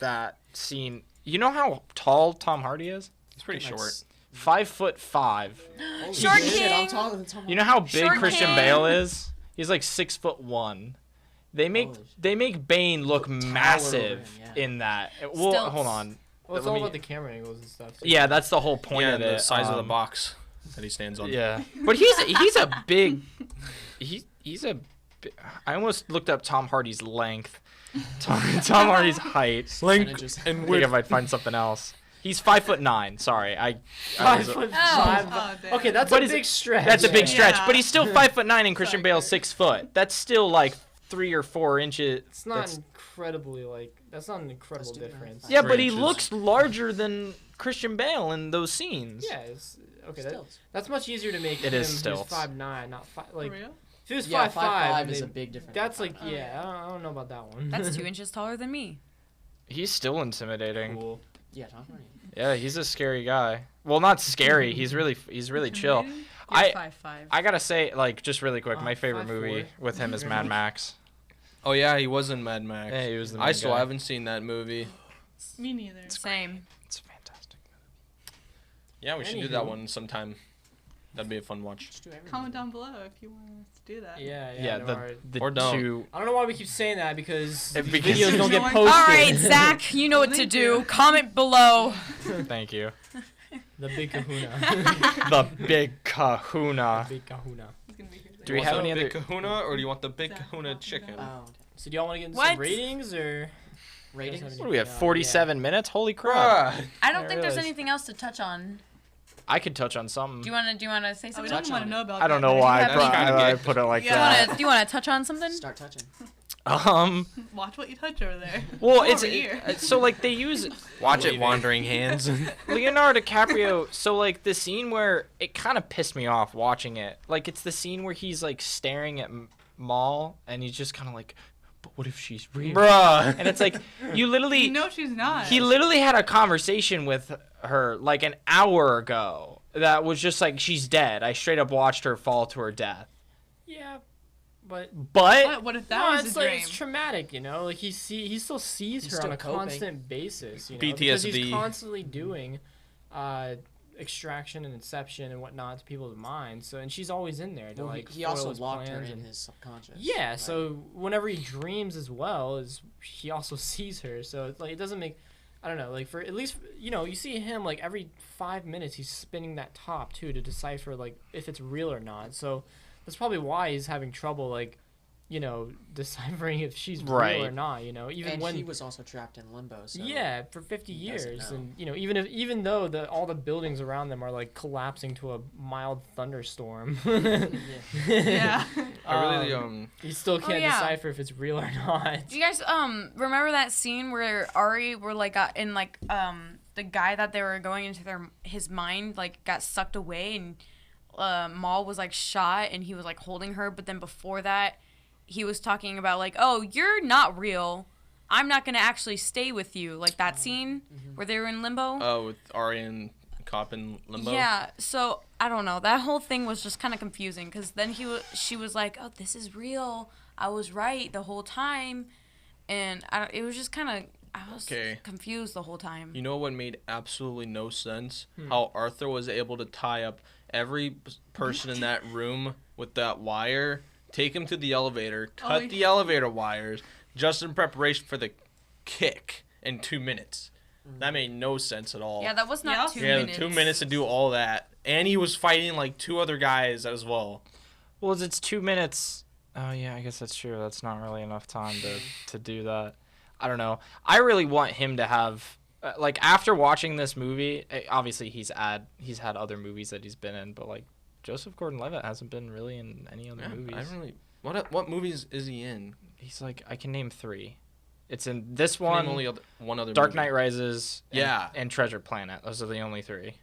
that scene. You know how tall Tom Hardy is? He's pretty Like, short. 5'5". Holy Short shit, I'm king. taller than Tom. You know how big Short Christian king. Bale is? He's like 6'1". They Holy make Bane look Tower over massive him, yeah. in that. Well, Stilts. hold on. Well, it's Let all me- about the camera angles and stuff. too. Yeah, that's the whole point Yeah, of the it. size of the box that he stands on. Yeah, but he's a big. He's a. I almost looked up Tom Hardy's length. Tom Hardy's height. Percentages. and I think if I'd find something else. He's 5'9". Sorry, I was- 5'5". Oh, damn. Okay, that's But a is it- big stretch. That's a big stretch, Yeah. but he's still 5'9", and Christian Sorry, Bale's Kurt. 6 foot. That's still like 3 or 4 inches. It's not That's- incredibly like. That's not an incredible Let's do that. difference. Yeah, 3 but he inches. looks larger than Christian Bale in those scenes. Yeah. It's, okay. Stilts. That's much easier to make. It him is who's stilts. 5'9", not five. For Like real? if he was Yeah, 5'5", 5'5" is a big difference. That's like Oh, yeah. I don't know about that one. That's 2 inches taller than me. He's still intimidating. cool. Yeah, Tom Hardy. Yeah, he's a scary guy. Well, not scary. He's really chill. Intimidating? I- You're 5'5". I gotta say, like, just really quick, my favorite 5'4". movie with him is Mad Max. Oh yeah, he was in Mad Max. Yeah, he was the I main still guy. haven't seen that movie. Me neither. Same. It's fantastic. Yeah, we should do that Anywho. one sometime. That'd be a fun watch. Just do everything. Comment down below if you want us to do that. Yeah. Yeah, no, the alright. the Or don't. two. I don't know why we keep saying that because If these because videos don't get there's posted. no one- All right, Zach, you know what to Thank do. you. Comment below. Thank you. The big Kahuna. The big Kahuna. Big Kahuna. He's gonna be here later. Do we Want have the any big other- kahuna, or do you want the big Zach, kahuna walking chicken? down. Oh, okay. So do y'all want to get into What? some ratings or Ratings? Yes, What do we have? Yeah. 47 minutes? Holy crap! Bruh. I I don't think there's realized. anything else to touch on. I could touch on something. Do you wanna say Oh, we something? don't Touch want on to it. know about I don't that, know but why if you have That's any- kinda I put it like Yeah. that. Do you wanna touch on something? Start touching. Watch what you touch over there. Well, Come it's over here. so like they use Watch it, wandering hands. Leonardo DiCaprio. So like the scene where it kind of pissed me off watching it. Like it's the scene where he's like staring at Maul and he's just kind of like, but what if she's real? Bruh. And it's like you literally. No, she's not. He literally had a conversation with her like an hour ago that was just like she's dead. I straight up watched her fall to her death. yeah, but But What if that no, was it's a like dream? it's traumatic, you know. Like he still sees He's her on still a coping. constant basis, you know, because PTSD. he's constantly doing extraction and inception and whatnot to people's minds. So and she's always in there to Well, like he foil also his locked her plans in and- his subconscious. Yeah, right? so whenever he dreams as well, is he also sees her. So it's like it doesn't make, I don't know, like for at least you know you see him like every 5 minutes he's spinning that top too to decipher like if it's real or not. So that's probably why he's having trouble like, you know, deciphering if she's real or Right. not. You know, even and when he was also trapped in limbo. So yeah, for 50 he doesn't years, know. and you know, even though all the buildings around them are like collapsing to a mild thunderstorm, Yeah. I really you still can't yeah. decipher if it's real or not. Do you guys remember that scene where Ari were like in like the guy that they were going into his mind like got sucked away and Maul was like shot and he was like holding her, but then before that he was talking about like, oh, you're not real, I'm not gonna actually stay with you, like that scene where they were in limbo. Oh, with Ari and Cop in limbo. Yeah, so I don't know. That whole thing was just kind of confusing because then she was like, "Oh, this is real. I was right the whole time," and it was just kind of I was Okay. confused the whole time. You know what made absolutely no sense? How Arthur was able to tie up every person in that room with that wire, take him to the elevator, cut the elevator wires, just in preparation for the kick in 2 minutes. That made no sense at all. Yeah, that was not Yeah. 2 Yeah, minutes. 2 minutes to do all that. And he was fighting like 2 other guys as well. well, it's 2 minutes. Oh yeah, I guess that's true. That's not really enough time to do that. I don't know. I really want him to have like after watching this movie. Obviously, he's had other movies that he's been in, but like Joseph Gordon-Levitt hasn't been really in any other movies. I don't really. What movies is he in? He's like, I can name 3. It's in this Name one, only one other. Dark movie. Knight Rises, and Treasure Planet. Those are the only 3.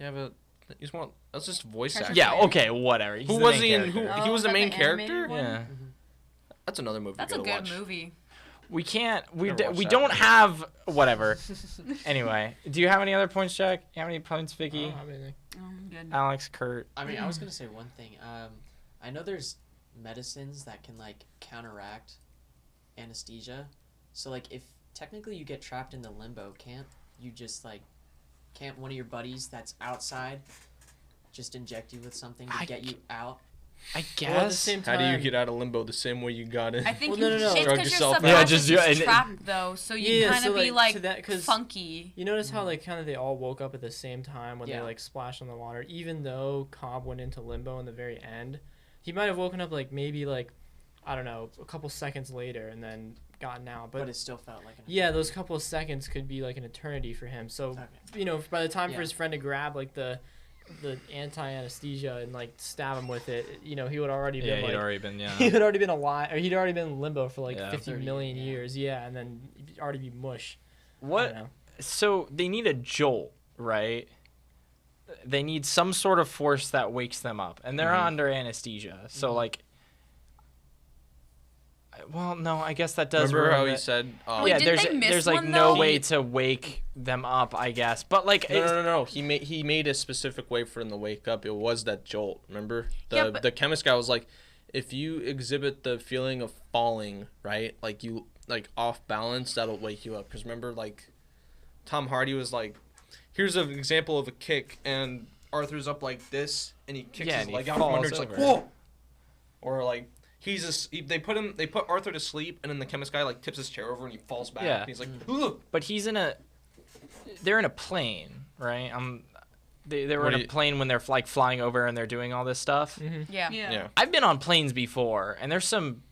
Yeah, but he's one. That's just voice Treasure acting. Yeah, Planet. okay, whatever. He's Who the was main he in? character. He was is the that main the character. animated one? Yeah. That's another movie. That's we a gotta good watch. movie. We can't. We Never watched that don't movie. have whatever. Anyway, do you have any other points, Jack? You have any points, I Vicky? don't have anything. Good. Alex, Kurt? I mean, I was gonna say one thing. I know there's medicines that can like counteract anesthesia. So like, if technically you get trapped in the limbo, can't one of your buddies that's outside just inject you with something to get you out? I guess. Well, at the same How time, do you get out of limbo the same way you got in? I think Well, no. it's Drug because yourself your out. subconscious Yeah, is just- trapped though, so you kind of so, be to like that, 'cause funky. you notice how like kind of they all woke up at the same time when Yeah. they like splashed on the water. Even though Cobb went into limbo in the very end, he might have woken up like maybe like I don't know a couple seconds later and then gotten out. But it still felt like an Yeah, those couple of seconds could be like an eternity for him. So, Okay. by the time for Yeah. his friend to grab like the anti-anesthesia and like stab him with it, he would already Yeah, been he'd like already been. Yeah. he had already been alive, or he'd already been in limbo for like Yeah. 50 30, million yeah. years. Yeah, and then he'd already be mush. I What? don't know. So they need a jolt, right? They need some sort of force that wakes them up, and they're Mhm. under anesthesia. So like, well, no, I guess that does. Remember ruin how he it. said? Wait, Yeah, didn't they miss there's like one, no though? way to wake them up, I guess. But like, No. He made a specific way for them to wake up. It was that jolt. Remember? Yeah, but- The chemist guy was like, if you exhibit the feeling of falling, right, like you like off balance, that'll wake you up. Because remember, like, Tom Hardy was like, here's an example of a kick, and Arthur's up like this, and he kicks Yeah, his and he leg out from under. It's falls like, over. whoa. Or like. They put Arthur to sleep, and then the chemist guy like tips his chair over and he falls back. Yeah. And he's like, ugh. but they're in a plane, right? They were What in do a you- plane when they're like flying over and they're doing all this stuff. Yeah. Yeah. I've been on planes before, and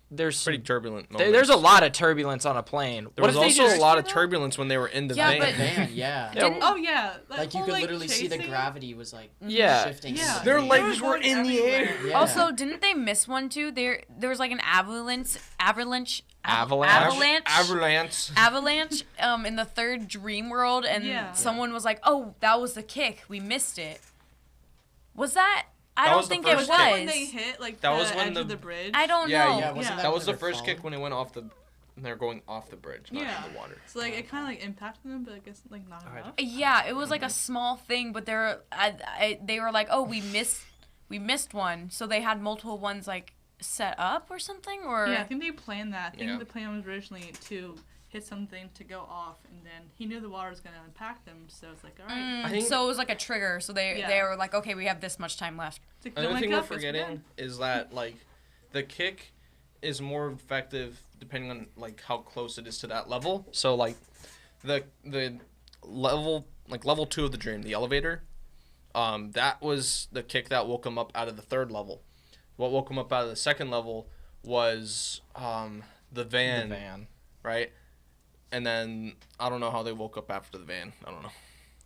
there's Pretty turbulent. there's a lot of turbulence on a plane. There What was if they also just a lot of turbulence when they were in the Yeah, van. but- van, yeah. Didn't- Oh yeah, Like you whole, could literally see the chasing- gravity was like Yeah. shifting. Yeah, Their they legs were going in the air. everywhere. Yeah. Also, didn't they miss one too? There was like an avalanche Avalanche? Avalanche. in the third dream world, and Yeah. someone was like, "Oh, that was the kick. We missed it." Was that? I That don't was the think first it Was kick. that when was. they hit like That the was when edge the- of the bridge? I don't Yeah, know. Yeah, wasn't Yeah. that That was when the they're first kick falling? when they went off the. They're going off the bridge, not Yeah. in the water. So like it kind of like impacted them, but I guess like not Alright. enough. Yeah, it was like a small thing, but they were like, "Oh, we missed one," so they had multiple ones like set up or something, or Yeah, I think they planned that. I think Yeah. the plan was originally to hit something to go off, and then he knew the water was gonna impact them, so it's like, all right, I think- so it was like a trigger. So they Yeah. were like, "Okay, we have this much time left." to don't Another wake thing we're up, it's forgetting done. is that like the kick is more effective depending on like how close it is to that level. So like the level 2 of the dream, the elevator, that was the kick that woke him up out of the third level. What woke him up out of the second level was the van, right? And then I don't know how they woke up after the van. I don't know.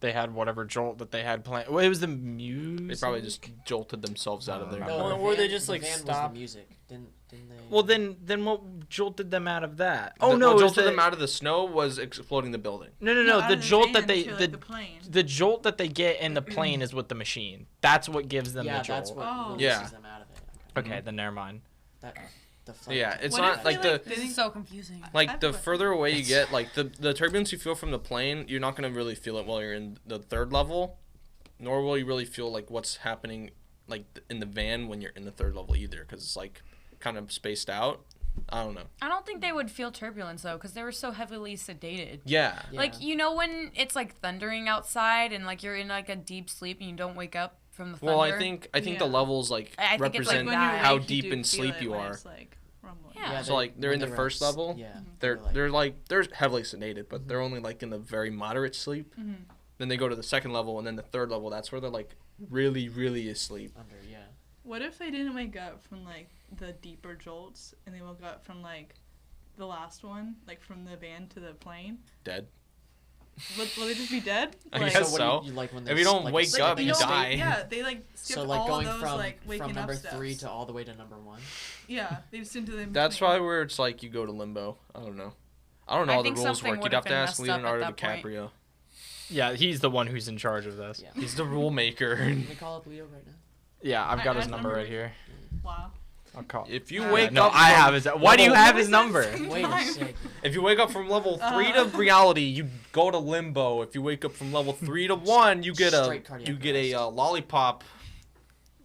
They had whatever jolt that they had planned. Well, it was the music. They probably just jolted themselves out of there. No, Or- the or they van- just, the like, van was stopped. the music. Didn't they? Well, then what jolted them out of that? Oh Oh no, what it was jolted the- them out of the snow was exploding the building. No. out The of jolt that van they to, like, the the plane. the jolt that they get in the plane is with the machine. That's what gives them Yeah, the jolt. that's what Oh. releases Yeah. them out of it. Okay. Okay, then never mind. That, the flame. Yeah, it's What not if like they, the like, This didn't- is so confusing. like I've the got- further away you get, like the turbulence you feel from the plane, you're not gonna really feel it while you're in the third level, nor will you really feel like what's happening like in the van when you're in the third level either, because it's like kind of spaced out. I don't know. I don't think they would feel turbulence though, because they were so heavily sedated. Yeah. Yeah. Like, you know when it's like thundering outside and like you're in like a deep sleep and you don't wake up from the thunder? Well, I think the Yeah. levels like I think it's, like, represent when you're that. how awake, deep do in feel sleep it you when are. it's, like, rumbling. Yeah. So, like, they're when in the they were first level? Yeah. They're like- they're heavily sedated, but they're only like in the very moderate sleep. Mhm. Then they go to the second level, and then the third level. That's where they're like really, really asleep. under. Yeah. What if they didn't wake up from like the deeper jolts, and they woke up from like the last one, like from the van to the plane? Dead. Will they just be dead? I Like, guess what so. do you like when If you don't like, wake a up, they you don't- die. Yeah, they like skipped So like all going of those like waking from number up steps. 3 to all the way to number 1. Yeah, they just didn't do them. That's probably where it's like you go to limbo. I don't know. I don't know I how the think rules something work. You'd would have have to been ask messed up at Leonardo that point. DiCaprio. Yeah, he's the one who's in charge of this. Yeah. He's the rule maker. Can we call up Leo right now? Yeah, I've got I his have number number. right here. Wow. I'll call. If you Yeah. wake No, up, I from have his. Why do you level- have his number? Wait a second. If you wake up from level 3 Uh. to reality, you go to limbo. If you wake up from level 3 to 1, you get Straight cardiac a lollipop.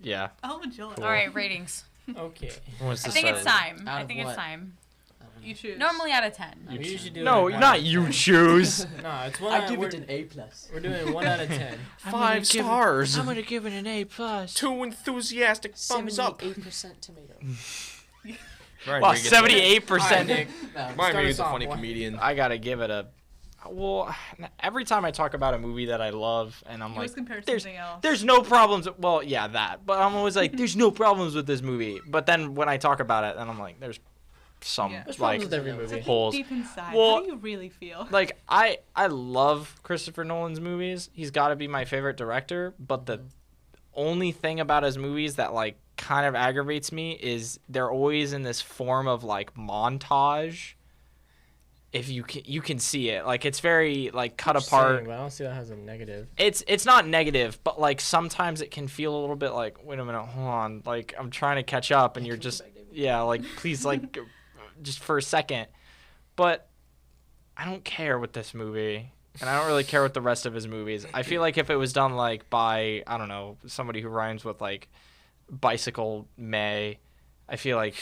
Yeah. Oh, Jill. All right, ratings. Okay. What's I the think it's start? time. Out I of think it's what? time. I don't know. You choose. Normally out of 10. We usually do No, like one not out of you 10. choose. No, it's one. I give we're, it an A+. we're doing 1 out of 10. 5 stars. gonna give it an A plus. 2 enthusiastic thumbs up. 78% tomato. Ryan Wow, Regan's 78%. Nick. No, Ryan Start Regan's us a off, funny boy. comedian. I gotta give it a. Well, every time I talk about a movie that I love, and I'm You like, always compare it to there's something else. there's no problems. Well, yeah, that. But I'm always like, there's no problems with this movie. But then when I talk about it, then I'm like, there's some Yeah. There's like problems with every So movie. think holes. deep inside. Well- How do you really feel? Like I love Christopher Nolan's movies. He's got to be my favorite director. But the only thing about his movies that like kind of aggravates me is they're always in this form of like montage. If you can see it, like it's very like cut Just apart. saying, but I don't see that as a negative. It's not negative, but like sometimes it can feel a little bit like, wait a minute, hold on, like I'm trying to catch up, and you're just yeah, like please like just for a second. But I don't care with this movie, and I don't really care with the rest of his movies. I feel like if it was done like by I don't know somebody who rhymes with like bicycle May, I feel like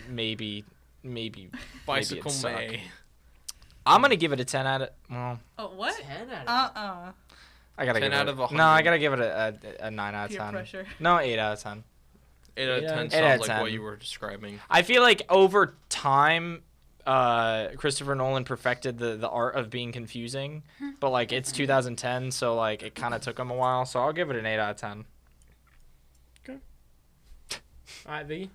maybe Bicycle it'd suck. May. I'm gonna give it a 10 out of well. Oh, what? 10 out of I gotta 10 give out it, of 100. No, I gotta give it a 9 out of Peer 10. pressure. No, 8 out of 10. 8 out of 10 8 out sounds of like 10. what you were describing. I feel like over time, Christopher Nolan perfected the art of being confusing, but like it's 2010, so like it kind of took him a while. So I'll give it an 8 out of 10. All right, Viggy.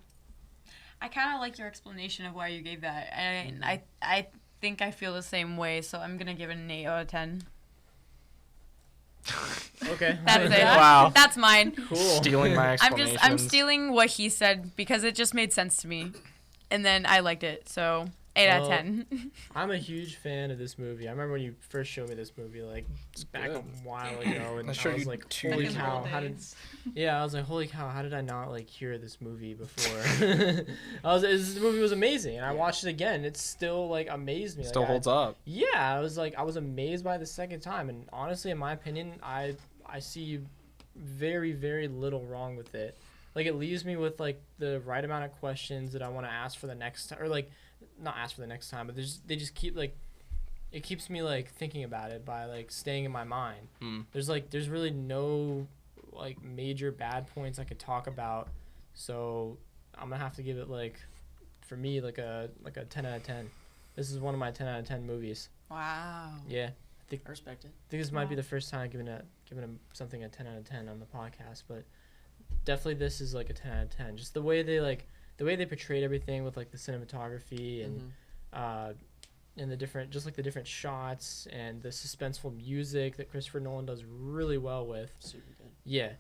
I kind of like your explanation of why you gave that. And I think I feel the same way, so I'm going to give it an 8 out of 10. Okay. That's it. Wow. That's mine. Cool. Stealing my I'm explanations. stealing what he said because it just made sense to me. And then I liked it. So 8 out of Well, 10. I'm a huge fan of this movie. I remember when you first showed me this movie, like back a good. while ago, and I I showed was you like, 2 "Holy years cow! ago. How did?" Yeah, I was like, "Holy cow! How did I not like hear this movie before?" This movie was amazing, and I watched it again. It still like amazed me. Still like, holds up. Yeah, I was amazed by it the second time, and honestly, in my opinion, I see very very little wrong with it. Like it leaves me with like the right amount of questions that I want to ask for the next time, or like not ask for the next time, but they just keep like it keeps me like thinking about it by like staying in my mind. There's really no like major bad points I could talk about, so I'm gonna have to give it like for me like a 10 out of 10. This is one of my 10 out of 10 movies. Wow. Yeah. I respect it. I think this might be the first time I've given something a 10 out of 10 on the podcast, but definitely this is like a 10 out of 10. Just the way they portrayed everything with like the cinematography and and the different the different shots and the suspenseful music that Christopher Nolan does really well with. Super good. Yeah.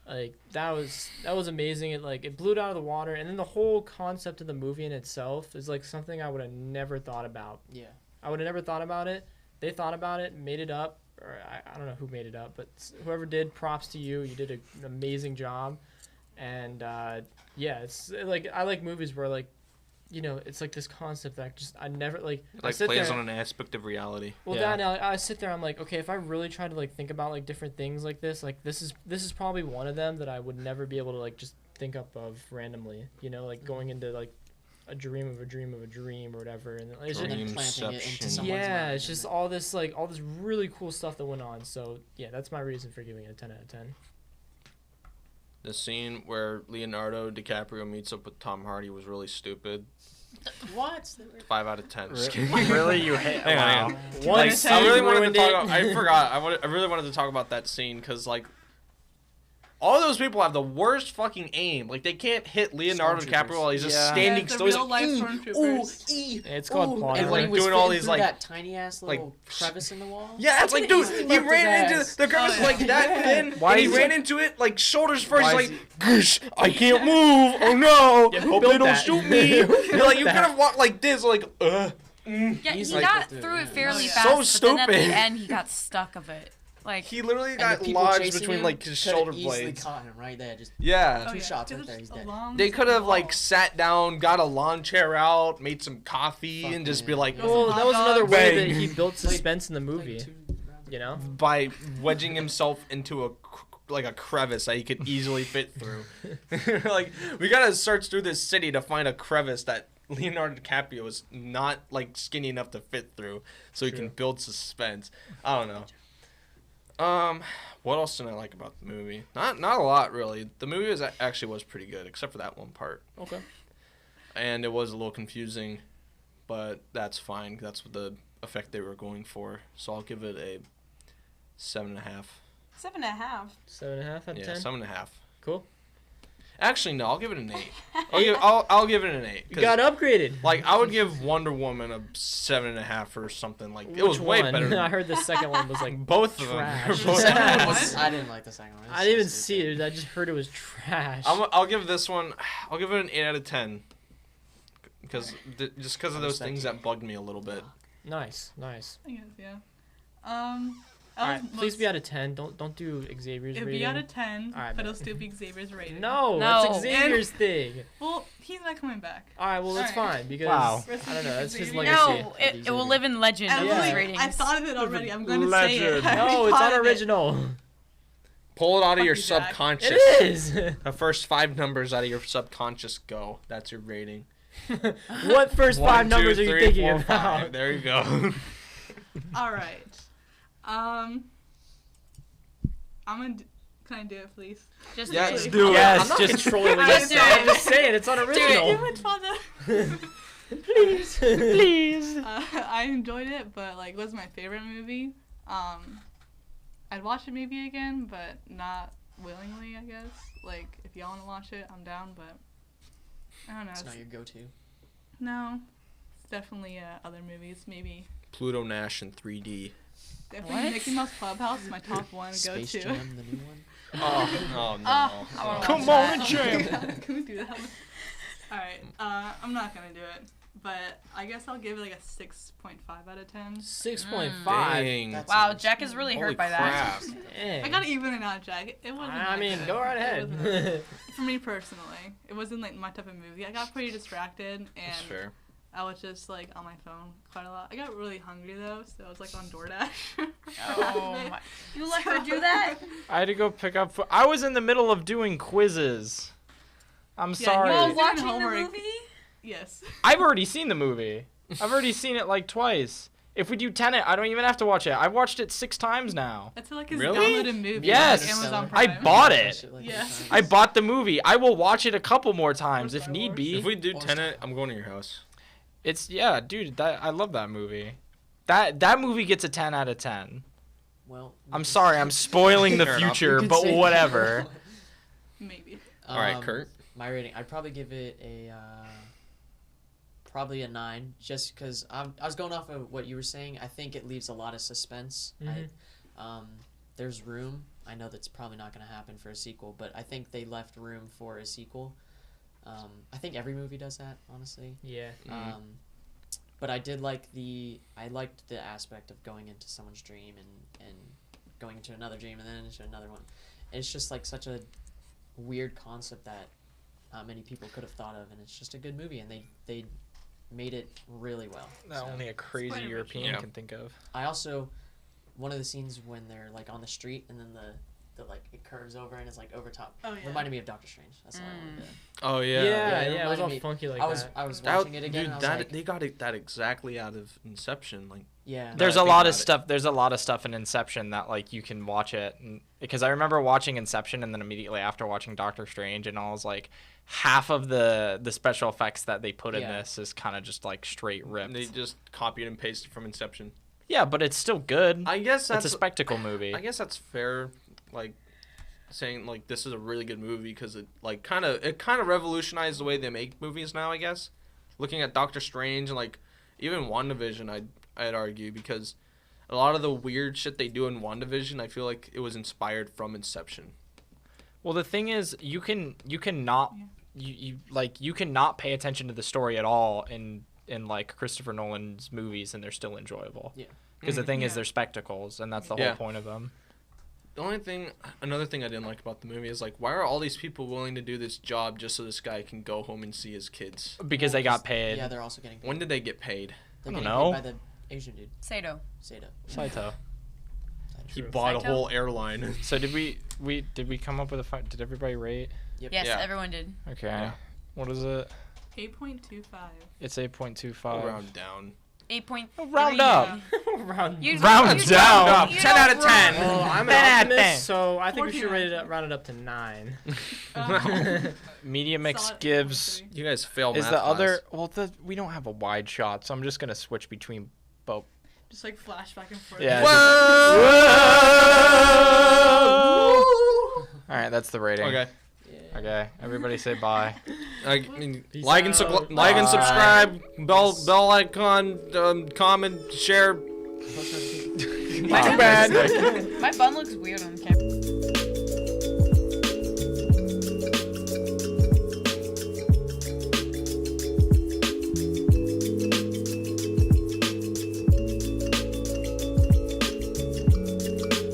Like that was amazing. It blew it out of the water, and then the whole concept of the movie in itself is like something I would have never thought about. Yeah. I would have never thought about it. They thought about it, made it up, or I don't know who made it up, but whoever did, props to you. You did an amazing job. And yeah, it's like I like movies where like, you know, it's like this concept that I never like. It like plays on an aspect of reality. Well, Yeah. now I sit there. I'm like, okay, if I really try to like think about like different things like this is probably one of them that I would never be able to like just think up of randomly. You know, like going into like a dream of a dream of a dream or whatever, and it's just, And then planting it into Inception. someone's yeah, mind it's just and all this really cool stuff that went on. So yeah, that's my reason for giving it a 10 out of 10. The scene where Leonardo DiCaprio meets up with Tom Hardy was really stupid. What? 5 out of 10. Just kidding. Really, you hate? Hang on, Wow. hang on. One I really wanted to ruined talk it. about. I forgot. I really wanted to talk about that scene because like all those people have the worst fucking aim. Like, they can't hit Leonardo DiCaprio while he's just Yeah. standing Yeah, still. it's He's a like, real-life stormtroopers. It's called plot And when he armor. was doing all fitting these, through like- that tiny ass little like- crevice in the wall. yeah, it's like, Could've dude, easily he left ran his into ass. the crevice Oh, yeah. like that thin, Why and he is ran it- into it like shoulders first. Why Like, is gosh, I can't move. Oh no! Yeah, who Hope built they don't that? shoot me. You're like, you built could that? have walked like this, like, Yeah, He's he like got that, through it yeah. fairly So fast, but then at the stupid. end he got stuck of it. Like, He literally And got the people lodged chasing between him like his could've shoulder easily blades. caught him right there. Just Yeah. Oh, Two yeah, shots 'cause right there, it's he's a dead. long They could have wall. like sat down, got a lawn chair out, made some coffee, Fuck and just yeah. be like, Well, Well, that was another dogs. way Bang. that he built suspense in the Like movie. 2 rounds. You know? by wedging himself into a crevice that he could easily fit through. Like, we gotta search through this city to find a crevice that Leonardo DiCaprio is not like skinny enough to fit through, so he True. can build suspense. I don't know. What else did I like about the movie? Not a lot really. The movie actually was pretty good, except for that one part. Okay. And it was a little confusing, but that's fine. That's what the effect they were going for. So I'll give it a 7.5. 7.5. 7.5 out of Yeah, 10. 7.5. Cool. Actually, no, I'll give it an 8. I'll give it an 8. You got upgraded. Like, I would give Wonder Woman a 7.5 or something. Like, it was Which way one? better. I Than heard the second one was like both of them. trash. Both- The second one? I didn't like the second one. It was I didn't so even see stupid. it. I just heard it was trash. I'll give this one. I'll give it an 8 out of 10. Just because of those respect things you. that bugged me a little bit. Nice. I guess, yeah. All right, please be out of 10. Don't do Xavier's It'd rating. be out of 10, All right, but bet. it'll still be Xavier's rating. No, No. that's Xavier's thing. Well, he's not coming back. All right, well that's All right. fine because Wow. I don't know. That's his Xavier. legacy. No, it will live in legend I, of Yeah. his I ratings. thought of it already. I'm going to say it. Legend. I already No, it's thought not of it. original. Pull it out of Fuck your you, Jack. subconscious. It is. The first 5 numbers out of your subconscious go. That's your rating. What first 5 numbers are you thinking 4, about? 5. There you go. All right. Can I do it, please? Just Yeah, do let's it. do it. Yes, I'm not just controlling Just this. do it. I'm just saying it's Do unoriginal. it, Father. Please. Please. I enjoyed it, but like, was my favorite movie. I'd watch it maybe again, but not willingly, I guess. Like, if y'all want to watch it, I'm down, but I don't know. It's not your go-to. No, it's definitely other movies. Maybe Pluto Nash in 3D. definitely What? Mickey Mouse Clubhouse is my top one Space go-to. Jam, the new one. Oh no. I wanna Come watch on, that. Jam. Can we do that? Alright, I'm not gonna do it, but I guess I'll give it like a 6.5 out of 10. 6.5. Dang. That's Wow, understandable. Jack is really Holy hurt by that. crap. Dang. I gotta even it out, Jack. It wasn't. I that mean, good. go right It wasn't that ahead. good. For me personally, it wasn't like my type of movie. I got pretty distracted, That's and fair. I was just like on my phone quite a lot. I got really hungry though, so I was like on DoorDash. Oh my. You let her do that? I had to go pick up. I was in the middle of doing quizzes. I'm Yeah, sorry. you While Doing watching homework. the movie? Yes. I've already seen the movie. I've already seen it like twice. If we do Tenet, I don't even have to watch it. I've watched it 6 times now. That's like his Really? downloaded movie. Yes. On Amazon I Prime. bought it. Shit like Yeah. that. I bought the movie. I will watch it a couple more times if Star need Wars. be. If we do Tenet, I'm going to your house. It's dude. I love that movie. That movie gets a 10 out of 10. Well, I'm sorry, I'm spoiling the Fair enough. future, You could but say- whatever. Maybe. All right, Kurt. My rating, I'd probably give it a probably a 9, just because I was going off of what you were saying. I think it leaves a lot of suspense. There's room. I know that's probably not going to happen for a sequel, but I think they left room for a sequel. I think every movie does that, honestly. Yeah. Mhm. But I liked the aspect of going into someone's dream and going into another dream and then into another one. It's just like such a weird concept that many people could have thought of, and it's just a good movie, and they made it really well. That So, only a crazy Spider-Man. European Yeah. can think of. I also, one of the scenes when they're like on the street and then the like it curves over and it's like over top. Oh yeah. Reminded me of Doctor Strange. That's all I wanted to. Oh Yeah, yeah. yeah, it it was all reminded me- funky like I was that. watching it again. Dude, and I was that like, they got that exactly out of Inception. Like, yeah. There's I a think lot about of it. stuff. There's a lot of stuff in Inception that like you can watch it, because I remember watching Inception and then immediately after watching Doctor Strange, and I was like, half of the special effects that they put in Yeah. this is kind of just like straight ripped. they just copied and pasted from Inception. Yeah, but it's still good. I guess that's it's a spectacle movie. I guess that's fair. Like, saying like this is a really good movie because it like kind of revolutionized the way they make movies now, I guess. Looking at Doctor Strange and like even WandaVision, I'd argue, because a lot of the weird shit they do in WandaVision, I feel like it was inspired from Inception. Well, the thing is, you cannot pay attention to the story at all in like Christopher Nolan's movies, and they're still enjoyable. Yeah. Because the thing is, they're spectacles, and that's the whole point of them. Another thing I didn't like about the movie is like, why are all these people willing to do this job just so this guy can go home and see his kids? Because they got paid. Yeah, they're also getting paid. When did they get paid? They're I don't getting know. paid by the Asian dude, Sato. Saito. He bought a Saito? whole airline. So did we come up with a fight? Did everybody rate? Yep. Yes, Yeah. everyone did. Okay. Yeah. What is it? 8.25. It's 8.25. Round down. 8.3. Round up. Round. Round down. You 10 out of don't 10. roll. Well, I'm 10 out an of 10. optimist, so I think we should 49. round it up to 9. MediaMix Solid gives 8.3. You guys failed is math the other class. we don't have a wide shot, so I'm just gonna switch between both. Just like flash back and forth. Yeah. Whoa! All right, that's the rating. Okay. Okay. Everybody say bye. I mean, Peace like and out. like and Bye. subscribe, bell icon, comment, share. Too bad. My bun looks weird on camera.